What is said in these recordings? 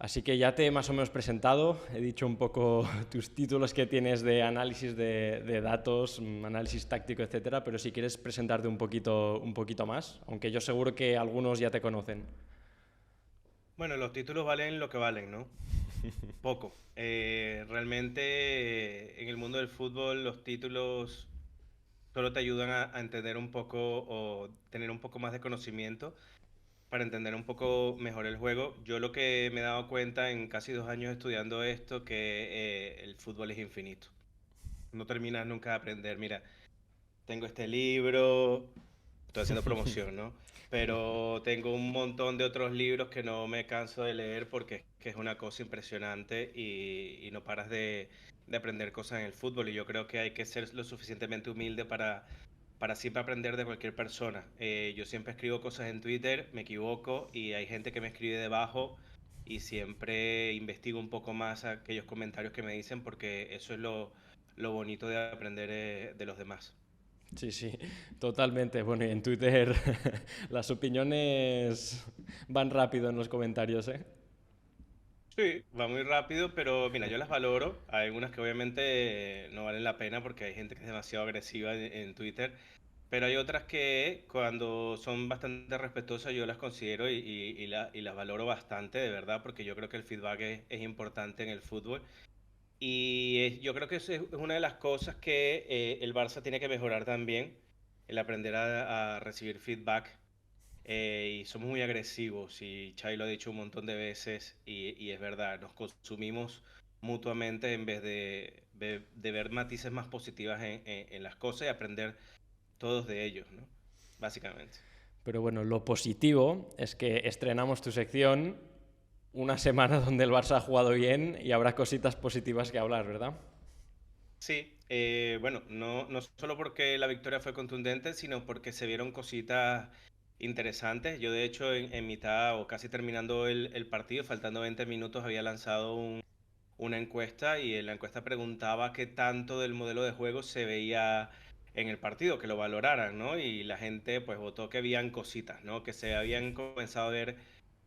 Así que ya te he más o menos presentado, he dicho un poco tus títulos que tienes de análisis de datos, análisis táctico, etcétera, pero si quieres presentarte un poquito más, aunque yo seguro que algunos ya te conocen. Bueno, los títulos valen lo que valen, ¿no? Poco. Realmente en el mundo del fútbol los títulos solo te ayudan a entender un poco o tener un poco más de conocimiento para entender un poco mejor el juego. Yo lo que me he dado cuenta en casi 2 años estudiando esto, que el fútbol es infinito. No terminas nunca de aprender. Mira, tengo este libro, estoy haciendo promoción, ¿no? Pero tengo un montón de otros libros que no me canso de leer porque es que es una cosa impresionante y no paras de aprender cosas en el fútbol. Y yo creo que hay que ser lo suficientemente humilde para siempre aprender de cualquier persona. Yo siempre escribo cosas en Twitter, me equivoco y hay gente que me escribe debajo y siempre investigo un poco más aquellos comentarios que me dicen porque eso es lo bonito de aprender de los demás. Sí, sí, totalmente. Bueno, y en Twitter las opiniones van rápido en los comentarios, ¿eh? Sí, va muy rápido, pero mira, yo las valoro. Hay algunas que obviamente no valen la pena porque hay gente que es demasiado agresiva en Twitter, pero hay otras que cuando son bastante respetuosas yo las considero y las valoro bastante, de verdad, porque yo creo que el feedback es importante en el fútbol. Yo creo que eso es una de las cosas que el Barça tiene que mejorar también, el aprender a recibir feedback y somos muy agresivos y Xavi lo ha dicho un montón de veces y es verdad, nos consumimos mutuamente en vez de ver matices más positivas en las cosas y aprender todos de ellos, ¿no? Básicamente. Pero bueno, lo positivo es que estrenamos tu sección una semana donde el Barça ha jugado bien y habrá cositas positivas que hablar, ¿verdad? Sí, bueno, no solo porque la victoria fue contundente, sino porque se vieron cositas interesantes. Yo de hecho en mitad o casi terminando el partido, faltando 20 minutos, había lanzado una encuesta y en la encuesta preguntaba qué tanto del modelo de juego se veía en el partido, que lo valoraran, ¿no? Y la gente pues votó que habían cositas, ¿no? Que se habían comenzado a ver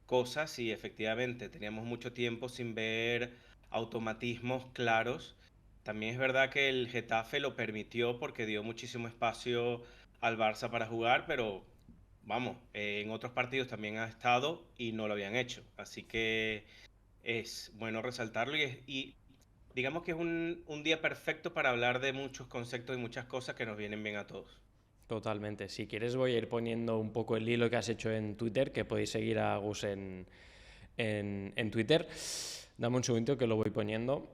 cosas y efectivamente teníamos mucho tiempo sin ver automatismos claros. También es verdad que el Getafe lo permitió porque dio muchísimo espacio al Barça para jugar, pero vamos, en otros partidos también ha estado y no lo habían hecho. Así que es bueno resaltarlo y digamos que es un día perfecto para hablar de muchos conceptos y muchas cosas que nos vienen bien a todos. Totalmente. Si quieres voy a ir poniendo un poco el hilo que has hecho en Twitter, que podéis seguir a Gus en Twitter. Dame un segundito que lo voy poniendo.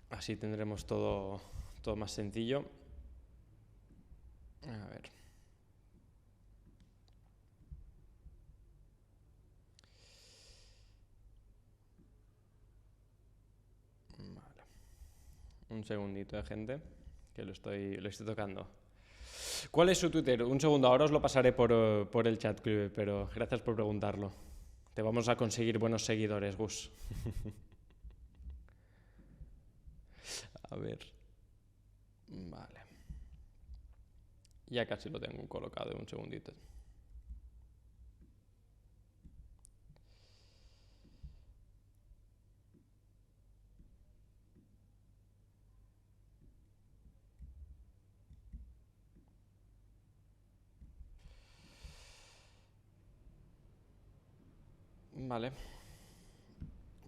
Así tendremos todo más sencillo. A ver. Vale. Un segundito, gente, que lo estoy tocando. ¿Cuál es su Twitter? Un segundo, ahora os lo pasaré por el chat, pero gracias por preguntarlo. Te vamos a conseguir buenos seguidores, Gus. A ver. Vale. Ya casi lo tengo colocado, un segundito. Vale.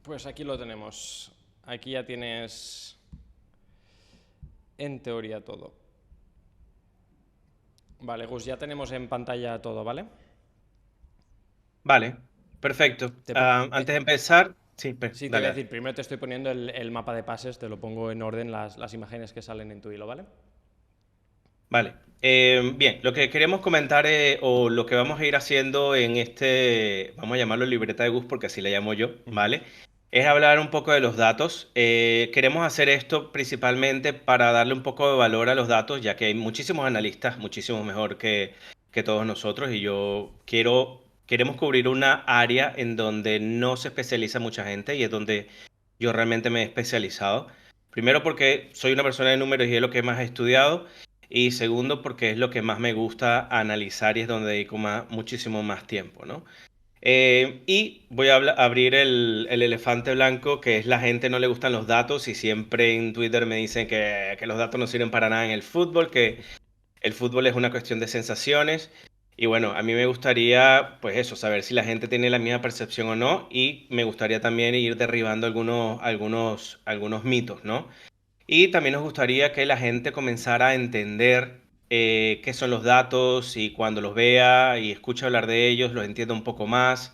Pues aquí lo tenemos. Aquí ya tienes en teoría todo. Vale, Gus, ya tenemos en pantalla todo, ¿vale? Vale, perfecto. Te Antes de empezar, sí, sí, te voy dale, a dale. decir, primero te estoy poniendo el mapa de pases, te lo pongo en orden las imágenes que salen en tu hilo, ¿vale? Vale. Bien, lo que queríamos comentar o lo que vamos a ir haciendo en vamos a llamarlo libreta de Gus porque así le llamo yo, ¿vale? Es hablar un poco de los datos. Queremos hacer esto principalmente para darle un poco de valor a los datos, ya que hay muchísimos analistas, muchísimos mejor que todos nosotros, y queremos cubrir una área en donde no se especializa mucha gente y es donde yo realmente me he especializado. Primero porque soy una persona de números y es lo que más he estudiado. Y segundo, porque es lo que más me gusta analizar y es donde dedico muchísimo más tiempo, ¿no? Y voy a abrir el elefante blanco, que es la gente no le gustan los datos y siempre en Twitter me dicen que los datos no sirven para nada en el fútbol, que el fútbol es una cuestión de sensaciones. Y bueno, a mí me gustaría, pues eso, saber si la gente tiene la misma percepción o no. Y me gustaría también ir derribando algunos mitos, ¿no? Y también nos gustaría que la gente comenzara a entender qué son los datos y cuando los vea y escuche hablar de ellos, los entienda un poco más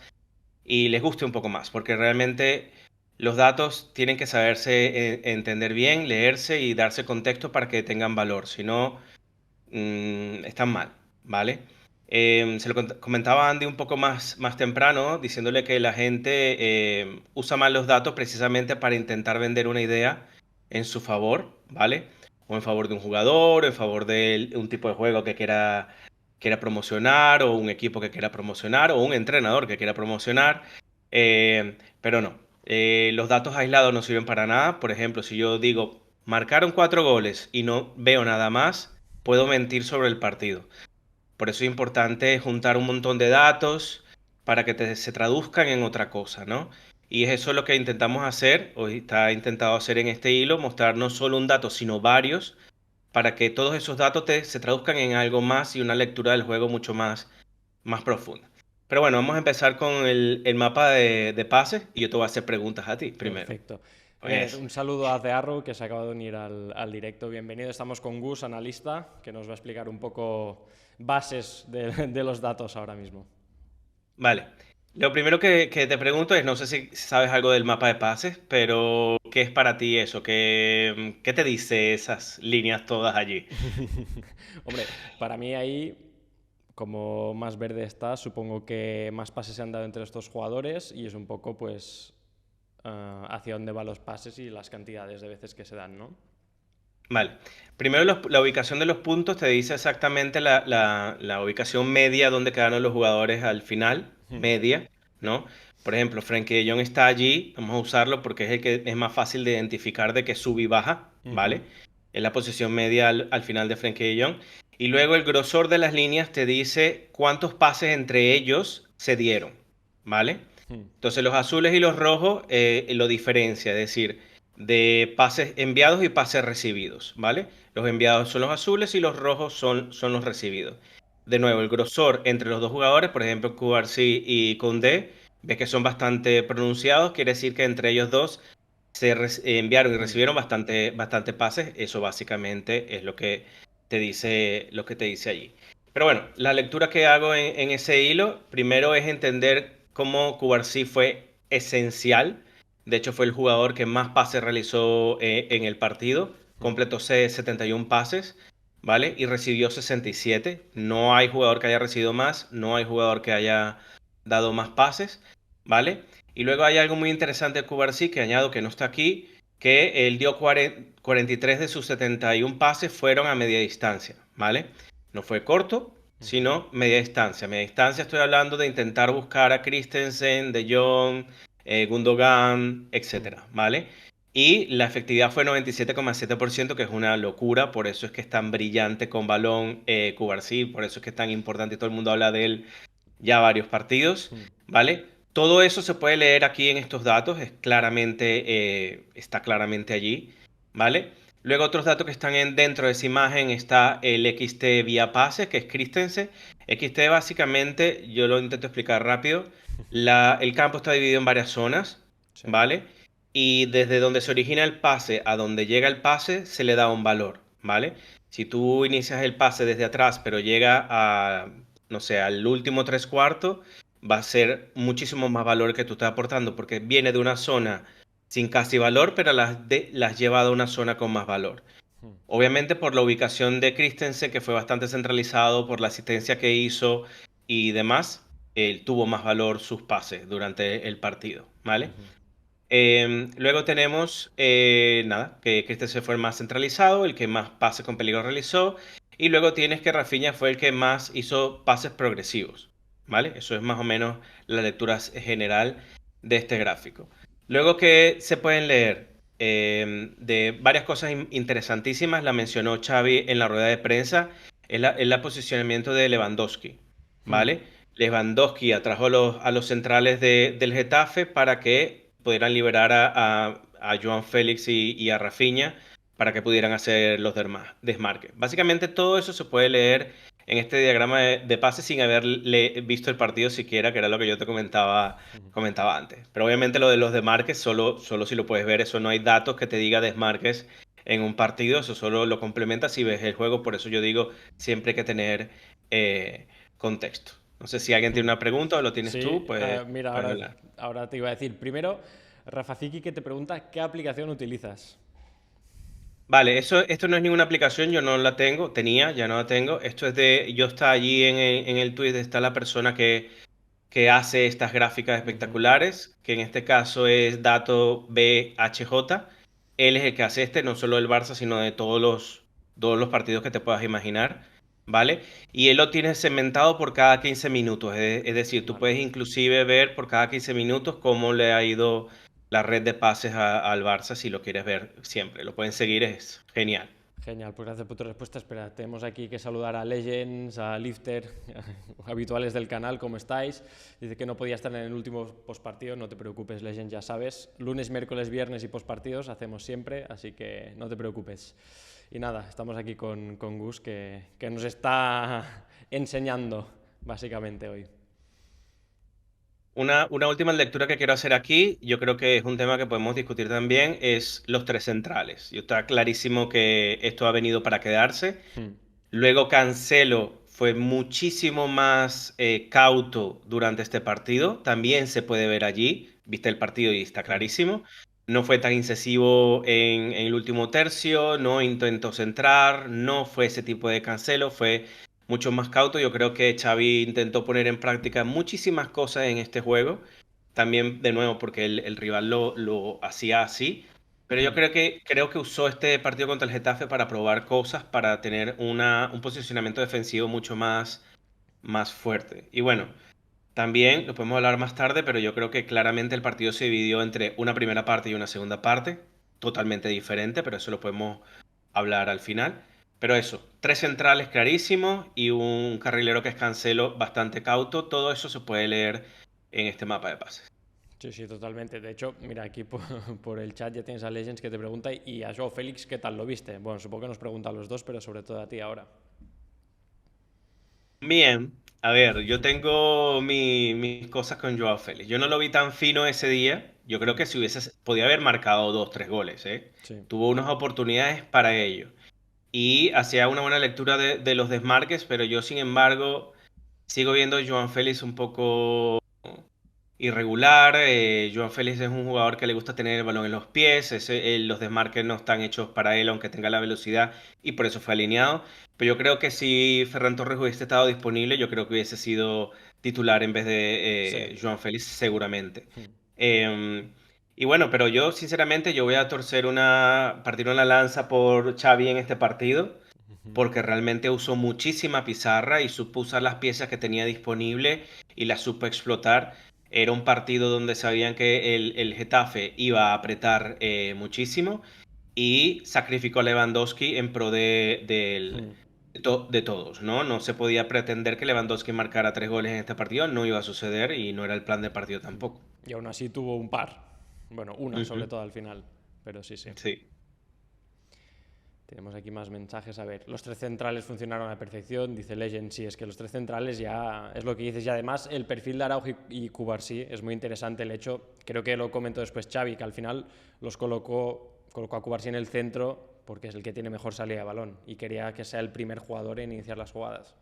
y les guste un poco más, porque realmente los datos tienen que saberse entender bien, leerse y darse contexto para que tengan valor, si no, están mal, ¿vale? Se lo comentaba a Andy un poco más temprano, diciéndole que la gente usa mal los datos precisamente para intentar vender una idea en su favor, ¿vale? O en favor de un jugador, o en favor de un tipo de juego que quiera promocionar, o un equipo que quiera promocionar, o un entrenador que quiera promocionar. Pero no, los datos aislados no sirven para nada. Por ejemplo, si yo digo, marcaron 4 goles y no veo nada más, puedo mentir sobre el partido. Por eso es importante juntar un montón de datos para que se traduzcan en otra cosa, ¿no? Y es eso lo que intentamos hacer, o está intentado hacer en este hilo, mostrar no solo un dato, sino varios, para que todos esos datos se traduzcan en algo más y una lectura del juego mucho más profunda. Pero bueno, vamos a empezar con el mapa de pases y yo te voy a hacer preguntas a ti primero. Perfecto. Pues, Un saludo a The Arrow, que se acaba de unir al directo. Bienvenido. Estamos con Gus, analista, que nos va a explicar un poco bases de los datos ahora mismo. vale. Lo primero que te pregunto es, no sé si sabes algo del mapa de pases, pero ¿qué es para ti eso? ¿Qué te dice esas líneas todas allí? Hombre, para mí ahí, como más verde está, supongo que más pases se han dado entre estos jugadores y es un poco, pues, hacia dónde van los pases y las cantidades de veces que se dan, ¿no? Vale. Primero, la ubicación de los puntos te dice exactamente la ubicación media donde quedaron los jugadores al final, media, ¿no? Por ejemplo, Frenkie de Jong está allí, vamos a usarlo porque es el que es más fácil de identificar de que sube y baja, ¿vale? Es la posición media al final de Frenkie de Jong. Y luego el grosor de las líneas te dice cuántos pases entre ellos se dieron, ¿vale? Entonces los azules y los rojos lo diferencia, es decir, de pases enviados y pases recibidos, ¿vale? Los enviados son los azules y los rojos son los recibidos. De nuevo, el grosor entre los dos jugadores, por ejemplo, Cubarsí y Koundé, ves que son bastante pronunciados, quiere decir que entre ellos dos enviaron y recibieron bastante pases. Eso básicamente es lo que te dice allí. Pero bueno, la lectura que hago en ese hilo, primero es entender cómo Cubarsí fue esencial. De hecho, fue el jugador que más pases realizó en el partido. Completó 71 pases, ¿vale? Y recibió 67. No hay jugador que haya recibido más, no hay jugador que haya dado más pases, ¿vale? Y luego hay algo muy interesante de Cubarsí que añado que no está aquí, que él dio 43 de sus 71 pases fueron a media distancia, ¿vale? No fue corto, sino media distancia. Media distancia estoy hablando de intentar buscar a Christensen, De Jong, Gundogan, etcétera, ¿vale? Y la efectividad fue 97,7%, que es una locura, por eso es que es tan brillante con balón Cubarsí, por eso es que es tan importante y todo el mundo habla de él ya varios partidos, ¿vale? Todo eso se puede leer aquí en estos datos, está claramente allí, ¿vale? Luego otros datos que están dentro de esa imagen está el XT vía pase, que es Christensen. XT básicamente, yo lo intento explicar rápido, el campo está dividido en varias zonas, Sí. ¿vale? Y desde donde se origina el pase a donde llega el pase se le da un valor, ¿vale? Si tú inicias el pase desde atrás, pero llega no sé, al último tres cuartos, va a ser muchísimo más valor que tú estás aportando, porque viene de una zona sin casi valor, pero las lleva a una zona con más valor. Obviamente por la ubicación de Christensen, que fue bastante centralizado, por la asistencia que hizo y demás, él tuvo más valor sus pases durante el partido, ¿vale? Luego tenemos, nada, que Christensen fue el más centralizado, el que más pases con peligro realizó. Y luego tienes que Rafinha fue el que más hizo pases progresivos, ¿vale? Eso es más o menos la lectura general de este gráfico. Luego que se pueden leer de varias cosas interesantísimas, la mencionó Xavi en la rueda de prensa, el posicionamiento de Lewandowski, ¿vale? Lewandowski atrajo a los centrales del Getafe para que pudieran liberar a Joan Félix y a Rafinha para que pudieran hacer los desmarques. Básicamente todo eso se puede leer en este diagrama de pases sin haberle visto el partido siquiera, que era lo que yo te comentaba antes. Pero obviamente lo de los desmarques solo si lo puedes ver, eso no hay datos que te diga desmarques en un partido, eso solo lo complementa si ves el juego, por eso yo digo siempre hay que tener contexto. No sé si alguien tiene una pregunta o lo tienes tú, Sí, pues mira, puedes hablar. ahora te iba a decir. Primero, Rafa Ziki que te pregunta qué aplicación utilizas. Vale, esto no es ninguna aplicación, yo no la tengo, tenía, ya no la tengo. Esto es yo está allí en el tweet, está la persona que hace estas gráficas Ujú. espectaculares, que en este caso es Dato BHJ. Él es el que hace no solo del Barça, sino de todos los partidos que te puedas imaginar, ¿vale? Y él lo tiene segmentado por cada 15 minutos, es decir, tú Vale. puedes inclusive ver por cada 15 minutos cómo le ha ido la red de pases al Barça, si lo quieres ver siempre. Lo pueden seguir, es genial. Genial, pues gracias por tu respuesta. Espera, tenemos aquí que saludar a Legends, a Lifter, habituales del canal, ¿cómo estáis? Dice que no podía estar en el último postpartido, no te preocupes, Legends, ya sabes. Lunes, miércoles, viernes y postpartidos hacemos siempre, así que no te preocupes. Y nada, estamos aquí con Gus, que nos está enseñando, básicamente, hoy. Una última lectura que quiero hacer aquí, yo creo que es un tema que podemos discutir también, es los tres centrales. Yo está clarísimo que esto ha venido para quedarse. Hmm. Luego Cancelo fue muchísimo más cauto durante este partido. También se puede ver allí. Viste el partido y está Hmm. clarísimo. No fue tan incisivo en el último tercio, no intentó centrar, no fue ese tipo de Cancelo, fue mucho más cauto. Yo creo que Xavi intentó poner en práctica muchísimas cosas en este juego. También, de nuevo, porque el rival lo hacía así. Pero yo Hmm. creo que usó este partido contra el Getafe para probar cosas, para tener un posicionamiento defensivo mucho más fuerte. Y bueno, también lo podemos hablar más tarde, pero yo creo que claramente el partido se dividió entre una primera parte y una segunda parte, totalmente diferente, pero eso lo podemos hablar al final. Pero eso, tres centrales clarísimos y un carrilero que es Cancelo bastante cauto, todo eso se puede leer en este mapa de pases. Sí, sí, totalmente. De hecho, mira, aquí por el chat ya tienes a Legends que te pregunta y a Joao Félix, ¿qué tal lo viste? Bueno, supongo que nos pregunta a los dos, pero sobre todo a ti ahora. Bien, a ver, yo tengo mis cosas con Joao Félix. Yo no lo vi tan fino ese día. Yo creo Mm. que si podía haber marcado 2, 3 goles, ¿eh? Sí. Tuvo unas oportunidades para ello. Y hacía una buena lectura de los desmarques, pero yo, sin embargo, sigo viendo a Joao Félix un poco irregular. Joao Félix es un jugador que le gusta tener el balón en los pies. Los desmarques no están hechos para él, aunque tenga la velocidad, y por eso fue alineado. Pero yo creo que si Ferran Torres hubiese estado disponible, yo creo que hubiese sido titular en vez Sí. de Joao Félix, seguramente. Mm. Eh, y bueno, pero yo sinceramente yo voy a partir una lanza por Xavi en este partido, Ujú. porque realmente usó muchísima pizarra y supo usar las piezas que tenía disponible y las supo explotar. Era un partido donde sabían que el Getafe iba a apretar muchísimo y sacrificó a Lewandowski en pro Mm. de todos, ¿no? No se podía pretender que Lewandowski marcara 3 goles en este partido, no iba a suceder y no era el plan de partido Mm. tampoco. Y aún así tuvo un par. Bueno, una sobre Ujú. todo al final. Pero sí, sí. Sí. Tenemos aquí más mensajes. A ver, los tres centrales funcionaron a la perfección. Dice Legend, sí, es que los tres centrales ya es lo que dices. Y además el perfil de Araujo y Cubarsí es muy interesante. El hecho, creo que lo comentó después Xavi, que al final los colocó a Cubarsí en el centro porque es el que tiene mejor salida de balón y quería que sea el primer jugador en iniciar las jugadas.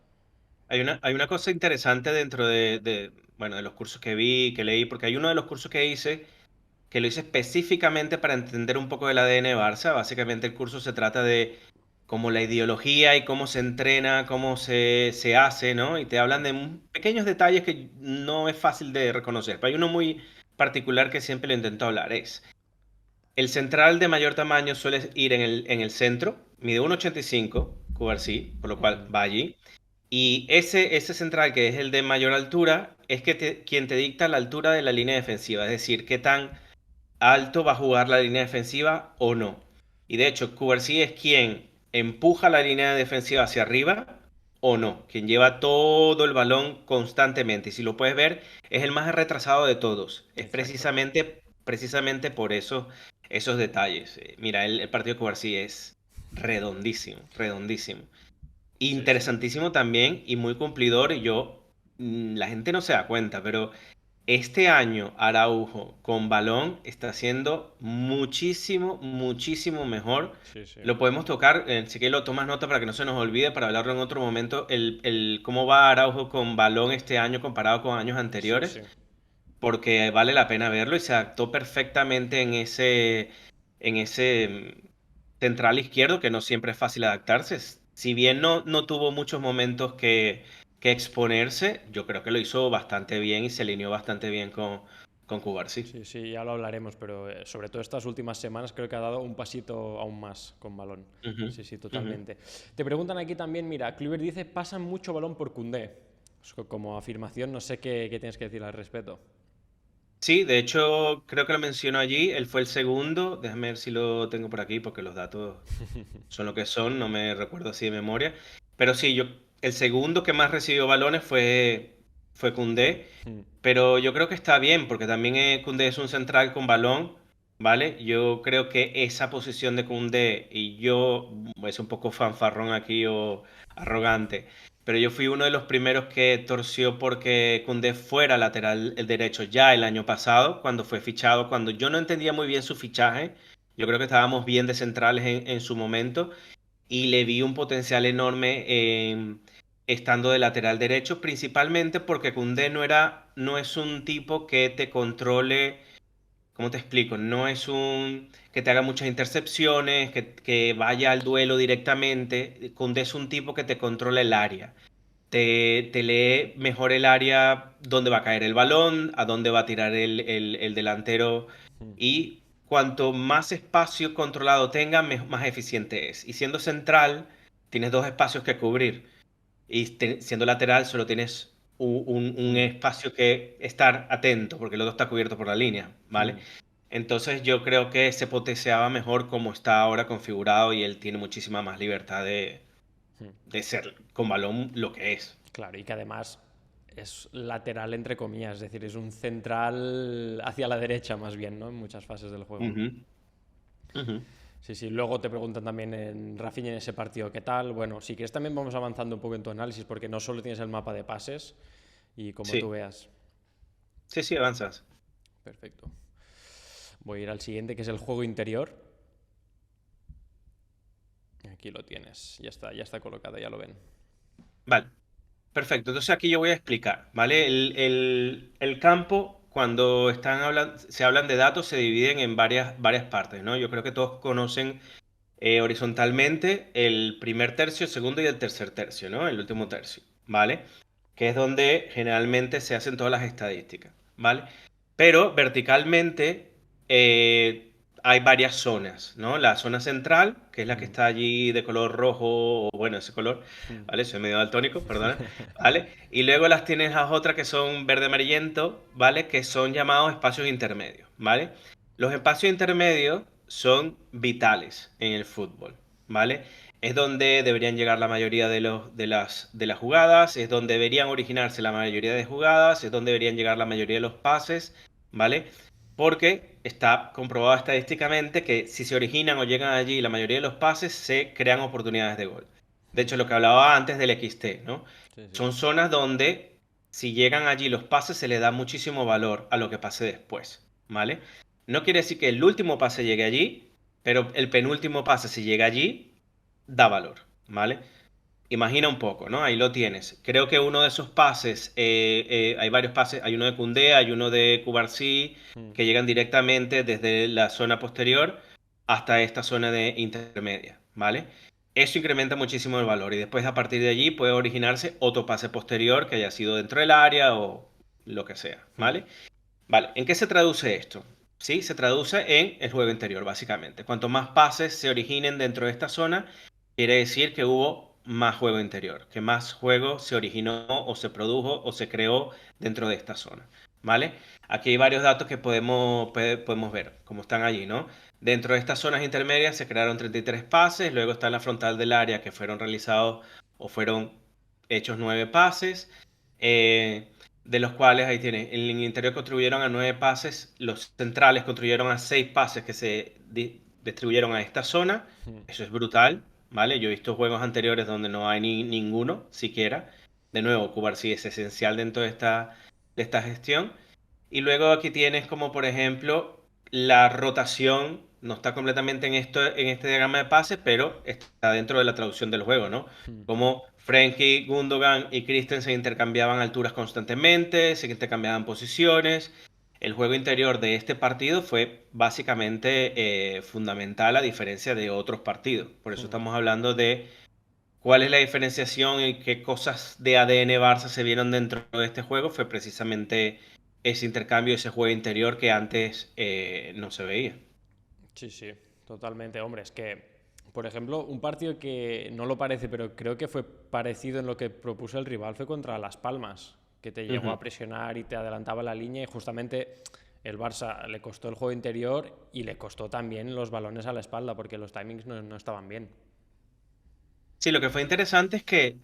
Hay una cosa interesante dentro bueno, de los cursos que vi, que leí, porque hay uno de los cursos que hice que lo hice específicamente para entender un poco del ADN de Barça. Básicamente el curso se trata de cómo la ideología y cómo se entrena, cómo se hace, ¿no? Y te hablan de pequeños detalles que no es fácil de reconocer. Pero hay uno muy particular que siempre lo intento hablar. El central de mayor tamaño suele ir en el centro, mide 1,85, Cubarsí, por lo cual Ujú. va allí. Y ese central, que es el de mayor altura, es quien te dicta la altura de la línea defensiva, es decir, qué tan alto va a jugar la línea defensiva o no. Y de hecho, Cubarsí es quien empuja la línea defensiva hacia arriba o no, quien lleva todo el balón constantemente. Y si lo puedes ver, es el más retrasado de todos. Es Exacto. precisamente por eso, esos detalles. Mira, el partido de Cubarsí es redondísimo, redondísimo. Sí, sí. Interesantísimo también y muy cumplidor. Y la gente no se da cuenta, pero este año Araujo con balón está haciendo muchísimo, muchísimo mejor. Sí, sí. Lo podemos tocar, si que lo tomas nota para que no se nos olvide, para hablarlo en otro momento, cómo va Araujo con balón este año comparado con años Sí, anteriores, sí. porque vale la pena verlo y se adaptó perfectamente en ese central izquierdo, que no siempre es fácil adaptarse. Si bien no tuvo muchos momentos que exponerse, yo creo que lo hizo bastante bien y se alineó bastante bien con Cubarsí. Sí, sí, ya lo hablaremos, pero sobre todo estas últimas semanas creo que ha dado un pasito aún más con balón. Ujú, Sí, sí, ujú. totalmente. Te preguntan aquí también, mira, Kluivert dice, pasan mucho balón por Koundé. Como afirmación, no sé qué tienes que decir al respecto. Sí, de hecho, creo que lo menciono allí. Él fue el segundo. Déjame ver si lo tengo por aquí, porque los datos son lo que son, no me recuerdo así de memoria. Pero sí, el segundo que más recibió balones fue Koundé. Mm, Pero yo creo que está bien, porque también Koundé es un central con balón, ¿vale? Yo creo que esa posición de Koundé, y yo, es un poco fanfarrón aquí o arrogante, pero yo fui uno de los primeros que torció porque Koundé fuera lateral el derecho ya el año pasado, cuando fue fichado, cuando yo no entendía muy bien su fichaje. Yo creo que estábamos bien de centrales en su momento y le vi un potencial enorme estando de lateral derecho, principalmente porque Koundé no es un tipo que te controle. ¿Cómo te explico? No es un que te haga muchas intercepciones, que vaya al duelo directamente. Koundé es un tipo que te controla el área. Te lee mejor el área, dónde va a caer el balón, a dónde va a tirar el delantero. mm. Y cuanto más espacio controlado tenga, más eficiente es. Y siendo central, tienes dos espacios que cubrir. Y siendo lateral, solo tienes un Mm, espacio que estar atento, porque el otro está cubierto por la línea, ¿vale? mm, Entonces yo creo que se potenciaba mejor como está ahora configurado y él tiene muchísima más libertad mm. de ser con balón lo que es. Claro, y que además es lateral entre comillas, es decir, es un central hacia la derecha más bien, ¿no? En muchas fases del juego. Ujú, ujú. Sí, sí, luego te preguntan también en Rafinha en ese partido qué tal. Bueno, si quieres también vamos avanzando un poco en tu análisis porque no solo tienes el mapa de pases y como tú Sí, veas. sí, sí, avanzas. Perfecto. Voy a ir al siguiente que es el juego interior. Aquí lo tienes, ya está colocado, ya lo ven. Vale, perfecto. Entonces aquí yo voy a explicar, ¿vale? El campo, cuando se hablan de datos, se dividen en varias partes, ¿no? Yo creo que todos conocen horizontalmente el primer tercio, el segundo y el tercer tercio, ¿no? El último tercio, ¿vale? Que es donde generalmente se hacen todas las estadísticas, ¿vale? Pero verticalmente hay varias zonas, ¿no? La zona central, que es la que Mm, está allí de color rojo, o bueno, ese color, mm. ¿vale? Soy medio daltónico, perdona, ¿vale? Y luego las tienes las otras que son verde amarillento, ¿vale? Que son llamados espacios intermedios, ¿vale? Los espacios intermedios son vitales en el fútbol, ¿vale? Es donde deberían llegar la mayoría de las jugadas, es donde deberían originarse la mayoría de jugadas, es donde deberían llegar la mayoría de los pases, ¿vale? Porque está comprobado estadísticamente que si se originan o llegan allí la mayoría de los pases, se crean oportunidades de gol. De hecho, lo que hablaba antes del XT, ¿no? Sí, sí. Son zonas donde si llegan allí los pases se le da muchísimo valor a lo que pase después, ¿vale? No quiere decir que el último pase llegue allí, pero el penúltimo pase si llega allí, da valor, ¿vale? Imagina un poco, ¿no? Ahí lo tienes. Creo que uno de esos pases, hay varios pases, hay uno de Koundé, hay uno de Cubarsí, Mm, que llegan directamente desde la zona posterior hasta esta zona de intermedia, ¿vale? Eso incrementa muchísimo el valor y después a partir de allí puede originarse otro pase posterior que haya sido dentro del área o lo que sea, mm. ¿vale? Vale, ¿en qué se traduce esto? Sí, se traduce en el juego interior, básicamente. Cuanto más pases se originen dentro de esta zona, quiere decir que hubo más juego interior, que más juego se originó o se produjo o se creó dentro de esta zona, ¿vale? Aquí hay varios datos que podemos ver, como están allí, ¿no? Dentro de estas zonas intermedias se crearon 33 pases, luego está en la frontal del área que fueron realizados o fueron hechos 9 pases, eh, de los cuales ahí tiene, en el interior contribuyeron a 9 pases, los centrales contribuyeron a 6 pases que se distribuyeron a esta zona. Mm. Eso es brutal, ¿vale? Yo he visto juegos anteriores donde no hay ninguno siquiera. De nuevo, Cubarsí es esencial dentro de esta gestión. Y luego aquí tienes como por ejemplo la rotación, no está completamente en este diagrama de pases, pero está dentro de la traducción del juego, ¿no? Mm. Como Frenkie, Gundogan y Christensen intercambiaban alturas constantemente, se intercambiaban posiciones. El juego interior de este partido fue básicamente fundamental a diferencia de otros partidos. Por eso Mm. estamos hablando de cuál es la diferenciación y qué cosas de ADN Barça se vieron dentro de este juego. Fue precisamente ese intercambio, ese juego interior que antes no se veía. Sí, sí, totalmente. Hombre, es que, por ejemplo, un partido que no lo parece, pero creo que fue parecido en lo que propuso el rival fue contra Las Palmas, que te llegó Ujú. a presionar y te adelantaba la línea y justamente el Barça le costó el juego interior y le costó también los balones a la espalda porque los timings no estaban bien. Sí, lo que fue interesante es que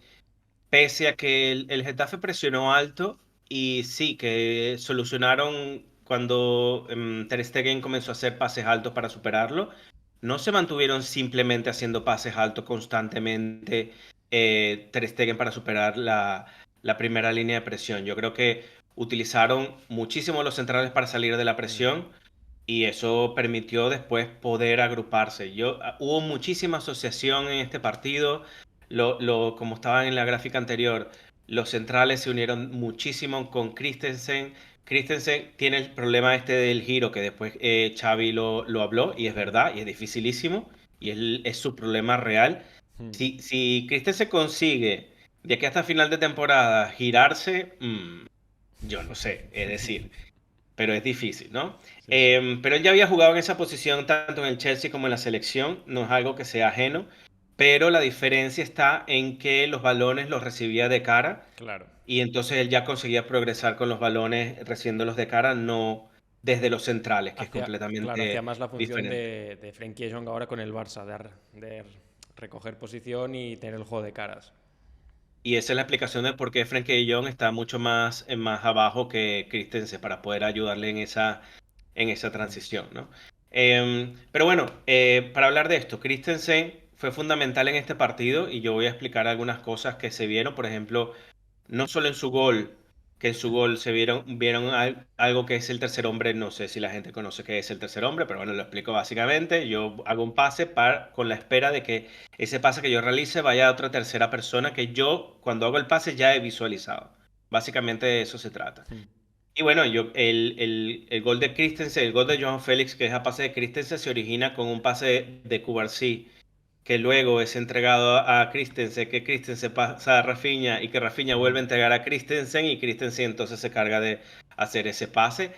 pese a que el Getafe presionó alto y sí, que solucionaron cuando Ter Stegen comenzó a hacer pases altos para superarlo, no se mantuvieron simplemente haciendo pases altos constantemente Ter Stegen para superar la primera línea de presión. Yo creo que utilizaron muchísimo los centrales para salir de la Ujú. presión y eso permitió después poder agruparse. Hubo muchísima asociación en este partido. Como estaba en la gráfica anterior, los centrales se unieron muchísimo con Christensen. Christensen tiene el problema este del giro que después Xavi lo habló y es verdad y es dificilísimo y es su problema real. Mm. Si Christensen consigue de aquí hasta final de temporada girarse, yo no sé, es decir, pero es difícil, ¿no? Sí, sí. Pero él ya había jugado en esa posición tanto en el Chelsea como en la selección, no es algo que sea ajeno, pero la diferencia está en que los balones los recibía de cara Claro. y entonces él ya conseguía progresar con los balones recibiéndolos de cara, no desde los centrales, que es Claro, hacía completamente más la función diferente. de Frenkie de Jong ahora con el Barça, de recoger posición y tener el juego de caras. Y esa es la explicación de por qué Frenkie de Jong está mucho más abajo que Christensen para poder ayudarle en esa Mm. transición, ¿no? Pero bueno, para hablar de esto, Christensen fue fundamental en este partido y yo voy a explicar algunas cosas que se vieron, por ejemplo, no solo en su gol, que en su gol vieron algo que es el tercer hombre, no sé si la gente conoce qué es el tercer hombre, pero bueno, lo explico básicamente, yo hago un pase con la espera de que ese pase que yo realice vaya a otra tercera persona que yo cuando hago el pase ya he visualizado. Básicamente de eso se trata. Mm. Y bueno, el gol de Christensen, el gol de Joao Félix, que es a pase de Christensen, se origina con un pase de Cubarsí, que luego es entregado a Christensen, que Christensen pasa a Rafinha y que Rafinha vuelve a Mm. entregar a Christensen y Christensen entonces se carga de hacer ese pase.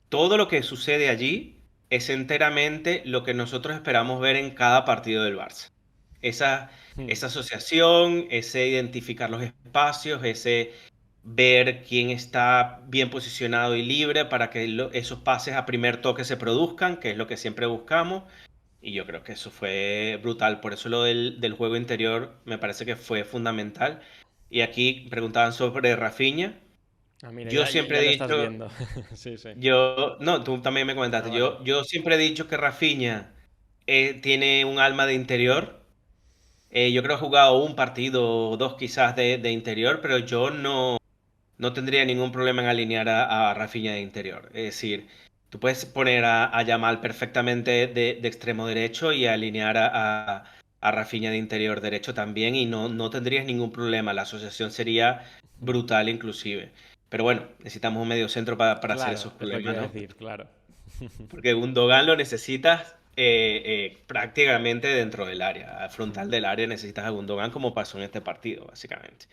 Todo lo que sucede allí es enteramente lo que nosotros esperamos ver en cada partido del Barça. Esa, Mm. esa asociación, ese identificar los espacios, ese ver quién está bien posicionado y libre para que esos pases a primer toque se produzcan, que es lo que siempre buscamos. Y yo creo que eso fue brutal. Por eso lo del juego interior me parece que fue fundamental. Y aquí preguntaban sobre Rafinha. Ah, mira, Yo siempre ya he lo estás dicho, viendo. Sí, sí. no, tú también me Ah, comentaste. vale. Yo siempre he dicho que Rafinha tiene un alma de interior. Yo creo que he jugado un partido o dos quizás de interior, pero yo no tendría ningún problema en alinear a Rafinha de interior. Es decir, tú puedes poner a Yamal perfectamente de extremo derecho y alinear a Rafinha de interior derecho también y no tendrías ningún problema. La asociación sería Mm. brutal inclusive. Pero bueno, necesitamos un medio centro para hacer Claro, esos es lo que problemas, iba a ¿no? decir, claro. Porque Gundogan lo necesitas prácticamente dentro del área, Mm. frontal del área necesitas a Gundogan como pasó en este partido, básicamente.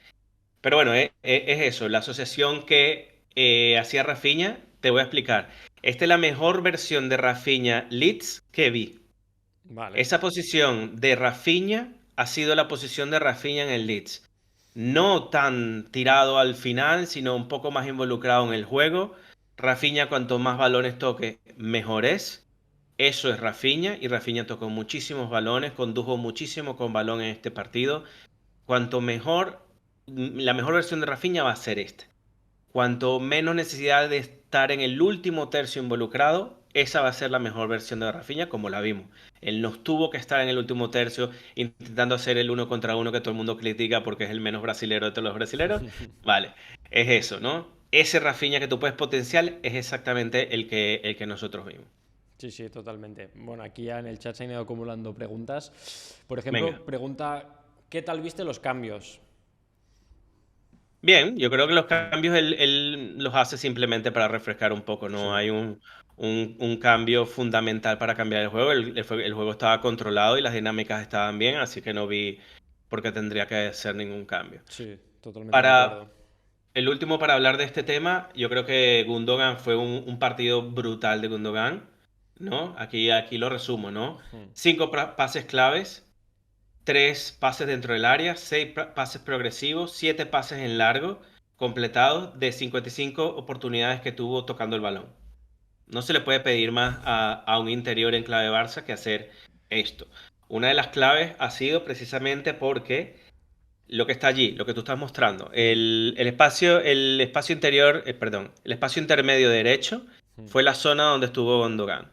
Pero bueno, es eso, la asociación que hacía Rafinha, te voy a explicar. Esta es la mejor versión de Rafinha Leeds que vi. Vale. Esa posición de Rafinha ha sido la posición de Rafinha en el Leeds. No tan tirado al final, sino un poco más involucrado en el juego. Rafinha, cuanto más balones toque, mejor es. Eso es Rafinha, y Rafinha tocó muchísimos balones, condujo muchísimo con balón en este partido. Cuanto mejor la mejor versión de Rafinha va a ser esta. Cuanto menos necesidad de estar en el último tercio involucrado, esa va a ser la mejor versión de Rafinha, como la vimos. Él no tuvo que estar en el último tercio intentando hacer el uno contra uno que todo el mundo critica porque es el menos brasilero de todos los brasileros. Vale, es eso, ¿no? Ese Rafinha que tú puedes potenciar es exactamente el que nosotros vimos. Sí, sí, totalmente. Bueno, aquí ya en el chat se han ido acumulando preguntas. Por Venga. ejemplo, pregunta, ¿qué tal viste los cambios? Bien, yo creo que los cambios él los hace simplemente para refrescar un poco, no Sí, hay un cambio fundamental para cambiar el juego. El juego estaba controlado y las dinámicas estaban bien, así que no vi por qué tendría que hacer ningún cambio. sí, totalmente de Para acuerdo. el último, para hablar de este tema, yo creo que Gundogan fue un partido brutal de Gundogan, ¿no? Aquí lo resumo, ¿no? Hmm. 5 pases claves, 3 pases dentro del área, 6 pases progresivos, 7 pases en largo, completados de 55 oportunidades que tuvo tocando el balón. No se le puede pedir más a un interior en clave Barça que hacer esto. Una de las claves ha sido precisamente porque lo que está allí, lo que tú estás mostrando, Hmm, el espacio interior, perdón, el espacio intermedio derecho hmm. fue la zona donde estuvo Gundogan.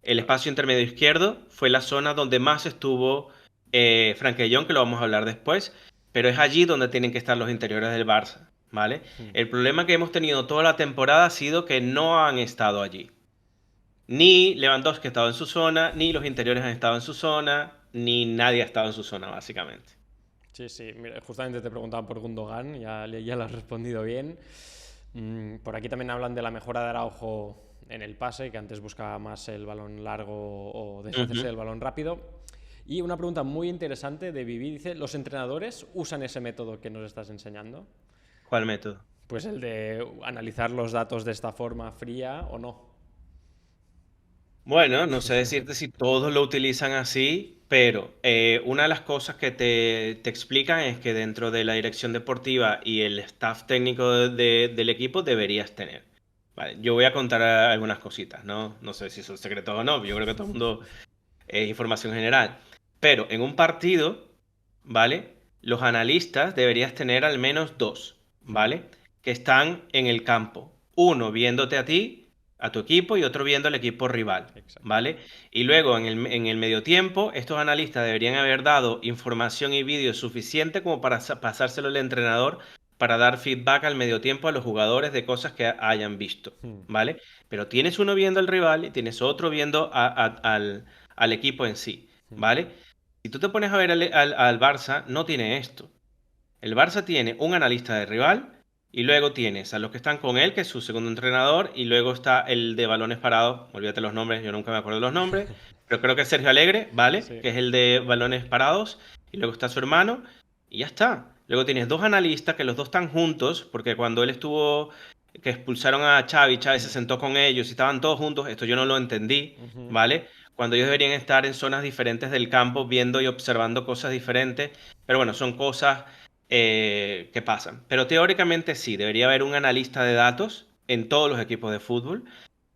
El Claro. espacio intermedio izquierdo fue la zona donde más estuvo Frank de Jong, que lo vamos a hablar después, pero es allí donde tienen que estar los interiores del Barça, ¿vale? Hmm. El problema que hemos tenido toda la temporada ha sido que no han estado allí. Ni Lewandowski ha estado en su zona, ni los interiores han estado en su zona, ni nadie ha estado en su zona, básicamente. Sí, sí, mira, justamente te preguntaban por Gundogan, ya lo has respondido bien. Por aquí también hablan de la mejora de Araujo en el pase, que antes buscaba más el balón largo o deshacerse Ujú. del balón rápido. Y una pregunta muy interesante de Vivi, dice, ¿los entrenadores usan ese método que nos estás enseñando? ¿Cuál método? Pues el de analizar los datos de esta forma fría o no. Bueno, no sé decirte si todos lo utilizan así, pero una de las cosas que te explican es que dentro de la dirección deportiva y el staff técnico del equipo deberías tener. Vale, yo voy a contar algunas cositas, ¿no? No sé si son secretos o no, yo creo que todo el mundo es información general. Pero en un partido, ¿vale? Los analistas deberías tener al menos dos, Hmm, ¿vale? Que están en el campo. Uno viéndote a ti, a tu equipo, y otro viendo al equipo rival, exacto. ¿vale? Y luego en el medio tiempo, estos analistas deberían haber dado información y vídeo suficiente como para pasárselo al entrenador para dar feedback al medio tiempo a los jugadores de cosas que hayan visto, Hmm, ¿vale? Pero tienes uno viendo al rival y tienes otro viendo al equipo en sí, hmm, ¿vale? Si tú te pones a ver al Barça, no tiene esto. El Barça tiene un analista de rival y luego tienes a los que están con él, que es su segundo entrenador, y luego está el de balones parados, olvídate los nombres, yo nunca me acuerdo los nombres, pero creo que es Sergio Alegre, ¿vale? sí. Que es el de balones parados, y luego está su hermano, y ya está. Luego tienes dos analistas que los dos están juntos, porque cuando él estuvo, que expulsaron a Xavi, Xavi se Hmm, sentó con ellos y estaban todos juntos, esto yo no lo entendí, ujú. ¿vale? Cuando ellos deberían estar en zonas diferentes del campo, viendo y observando cosas diferentes, pero bueno, son cosas que pasan. Pero teóricamente sí, debería haber un analista de datos en todos los equipos de fútbol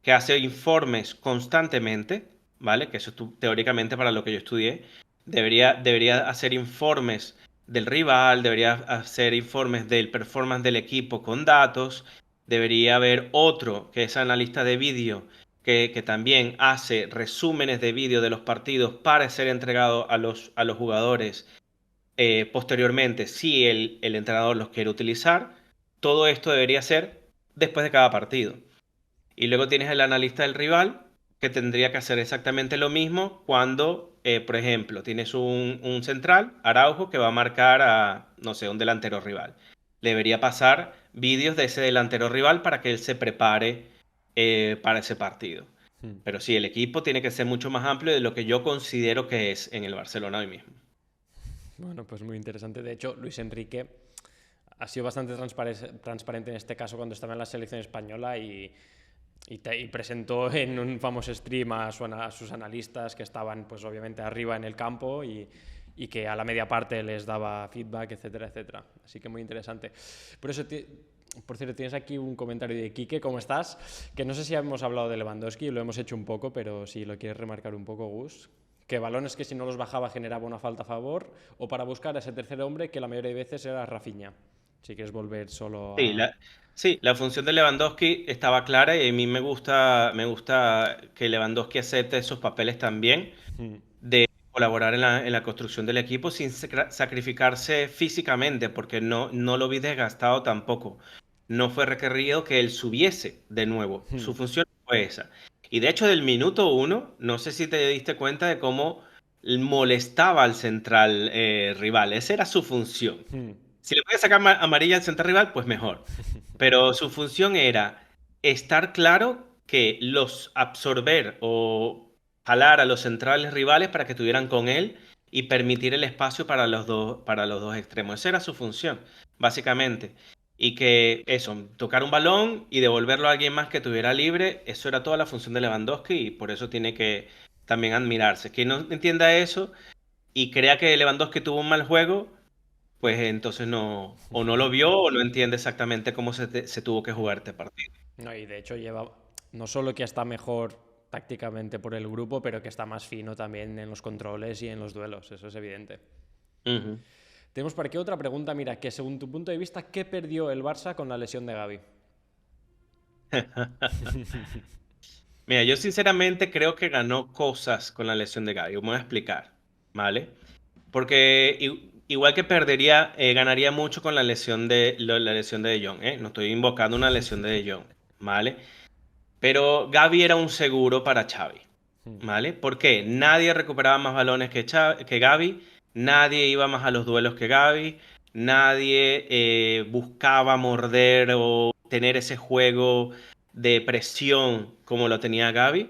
que hace informes constantemente, ¿vale? Que eso es teóricamente para lo que yo estudié. Debería hacer informes del rival, debería hacer informes del performance del equipo con datos, debería haber otro que es analista de vídeo que también hace resúmenes de vídeo de los partidos para ser entregado a los jugadores posteriormente, si el entrenador los quiere utilizar. Todo esto debería ser después de cada partido. Y luego tienes el analista del rival, que tendría que hacer exactamente lo mismo cuando, por ejemplo, tienes un central, Araujo, que va a marcar a, no sé, un delantero rival. Le debería pasar vídeos de ese delantero rival para que él se prepare para ese partido. Hmm. Pero sí, el equipo tiene que ser mucho más amplio de lo que yo considero que es en el Barcelona hoy mismo. Bueno, pues muy interesante. De hecho, Luis Enrique ha sido bastante transparente en este caso cuando estaba en la selección española y presentó en un famoso stream a sus analistas que estaban, pues obviamente, arriba en el campo y que a la media parte les daba feedback, etcétera, etcétera. Así que muy interesante. Por eso, por cierto, tienes aquí un comentario de Quique, ¿cómo estás? Que no sé si hemos hablado de Lewandowski, lo hemos hecho un poco, pero si lo quieres remarcar un poco, Gus. Que balones que si no los bajaba generaba una falta a favor, o para buscar a ese tercer hombre que la mayoría de veces era Rafinha. Si quieres volver solo Sí, a... la función de Lewandowski estaba clara y a mí me gusta que Lewandowski acepte esos papeles también Mm, de colaborar en la construcción del equipo sin sacrificarse físicamente, porque no lo vi desgastado tampoco. No fue requerido que él subiese de nuevo. mm, Su función fue esa. Y de hecho, del minuto uno, no sé si te diste cuenta de cómo molestaba al central rival. Esa era su función. mm, Si le puede sacar amarilla al central rival, pues mejor. Pero su función era estar claro que los absorber o jalar a los centrales rivales para que estuvieran con él y permitir el espacio para los dos extremos. Esa era su función, básicamente. Y que eso, tocar un balón y devolverlo a alguien más que estuviera libre, eso era toda la función de Lewandowski y por eso tiene que también admirarse. Quien no entienda eso y crea que Lewandowski tuvo un mal juego, pues entonces no, o no lo vio o no entiende exactamente cómo se tuvo que jugar este partido. No, y de hecho lleva no solo que está mejor tácticamente por el grupo, pero que está más fino también en los controles y en los duelos, eso es evidente. Ujú. Tenemos por aquí otra pregunta, mira, que según tu punto de vista, ¿qué perdió el Barça con la lesión de Gavi? Mira, yo sinceramente creo que ganó cosas con la lesión de Gavi. Me voy a explicar, ¿vale? Porque igual que perdería, ganaría mucho con la lesión de De Jong, ¿eh? No estoy invocando una lesión de De Jong, ¿vale? Pero Gavi era un seguro para Xavi, ¿vale? ¿Por qué? Nadie recuperaba más balones que Gavi, nadie iba más a los duelos que Gavi, nadie buscaba morder o tener ese juego de presión como lo tenía Gavi,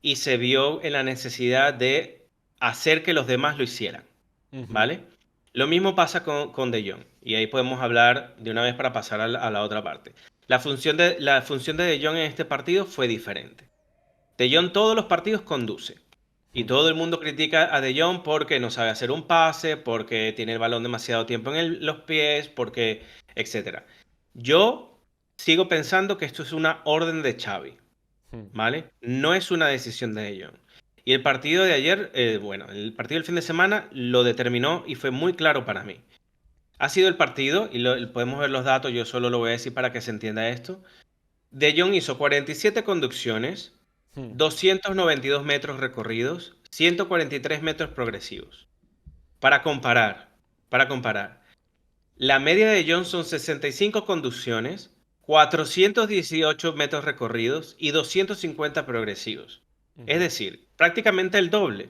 y se vio en la necesidad de hacer que los demás lo hicieran, Ujú, ¿vale? Lo mismo pasa con De Jong, y ahí podemos hablar de una vez para pasar a la otra parte. La función de De Jong en este partido fue diferente. De Jong todos los partidos conduce. Y ujú, todo el mundo critica a De Jong porque no sabe hacer un pase, porque tiene el balón demasiado tiempo en los pies, porque, etcétera. Yo sigo pensando que esto es una orden de Xavi, ujú. ¿vale? No es una decisión de De Jong. Y el partido de ayer, bueno, el partido del fin de semana lo determinó y fue muy claro para mí. Ha sido el partido, y podemos ver los datos, yo solo lo voy a decir para que se entienda esto. De Jong hizo 47 conducciones, Hmm. 292 metros recorridos, 143 metros progresivos. Para comparar, la media de Jong son 65 conducciones, 418 metros recorridos y 250 progresivos. Es Ujú, decir, prácticamente el doble,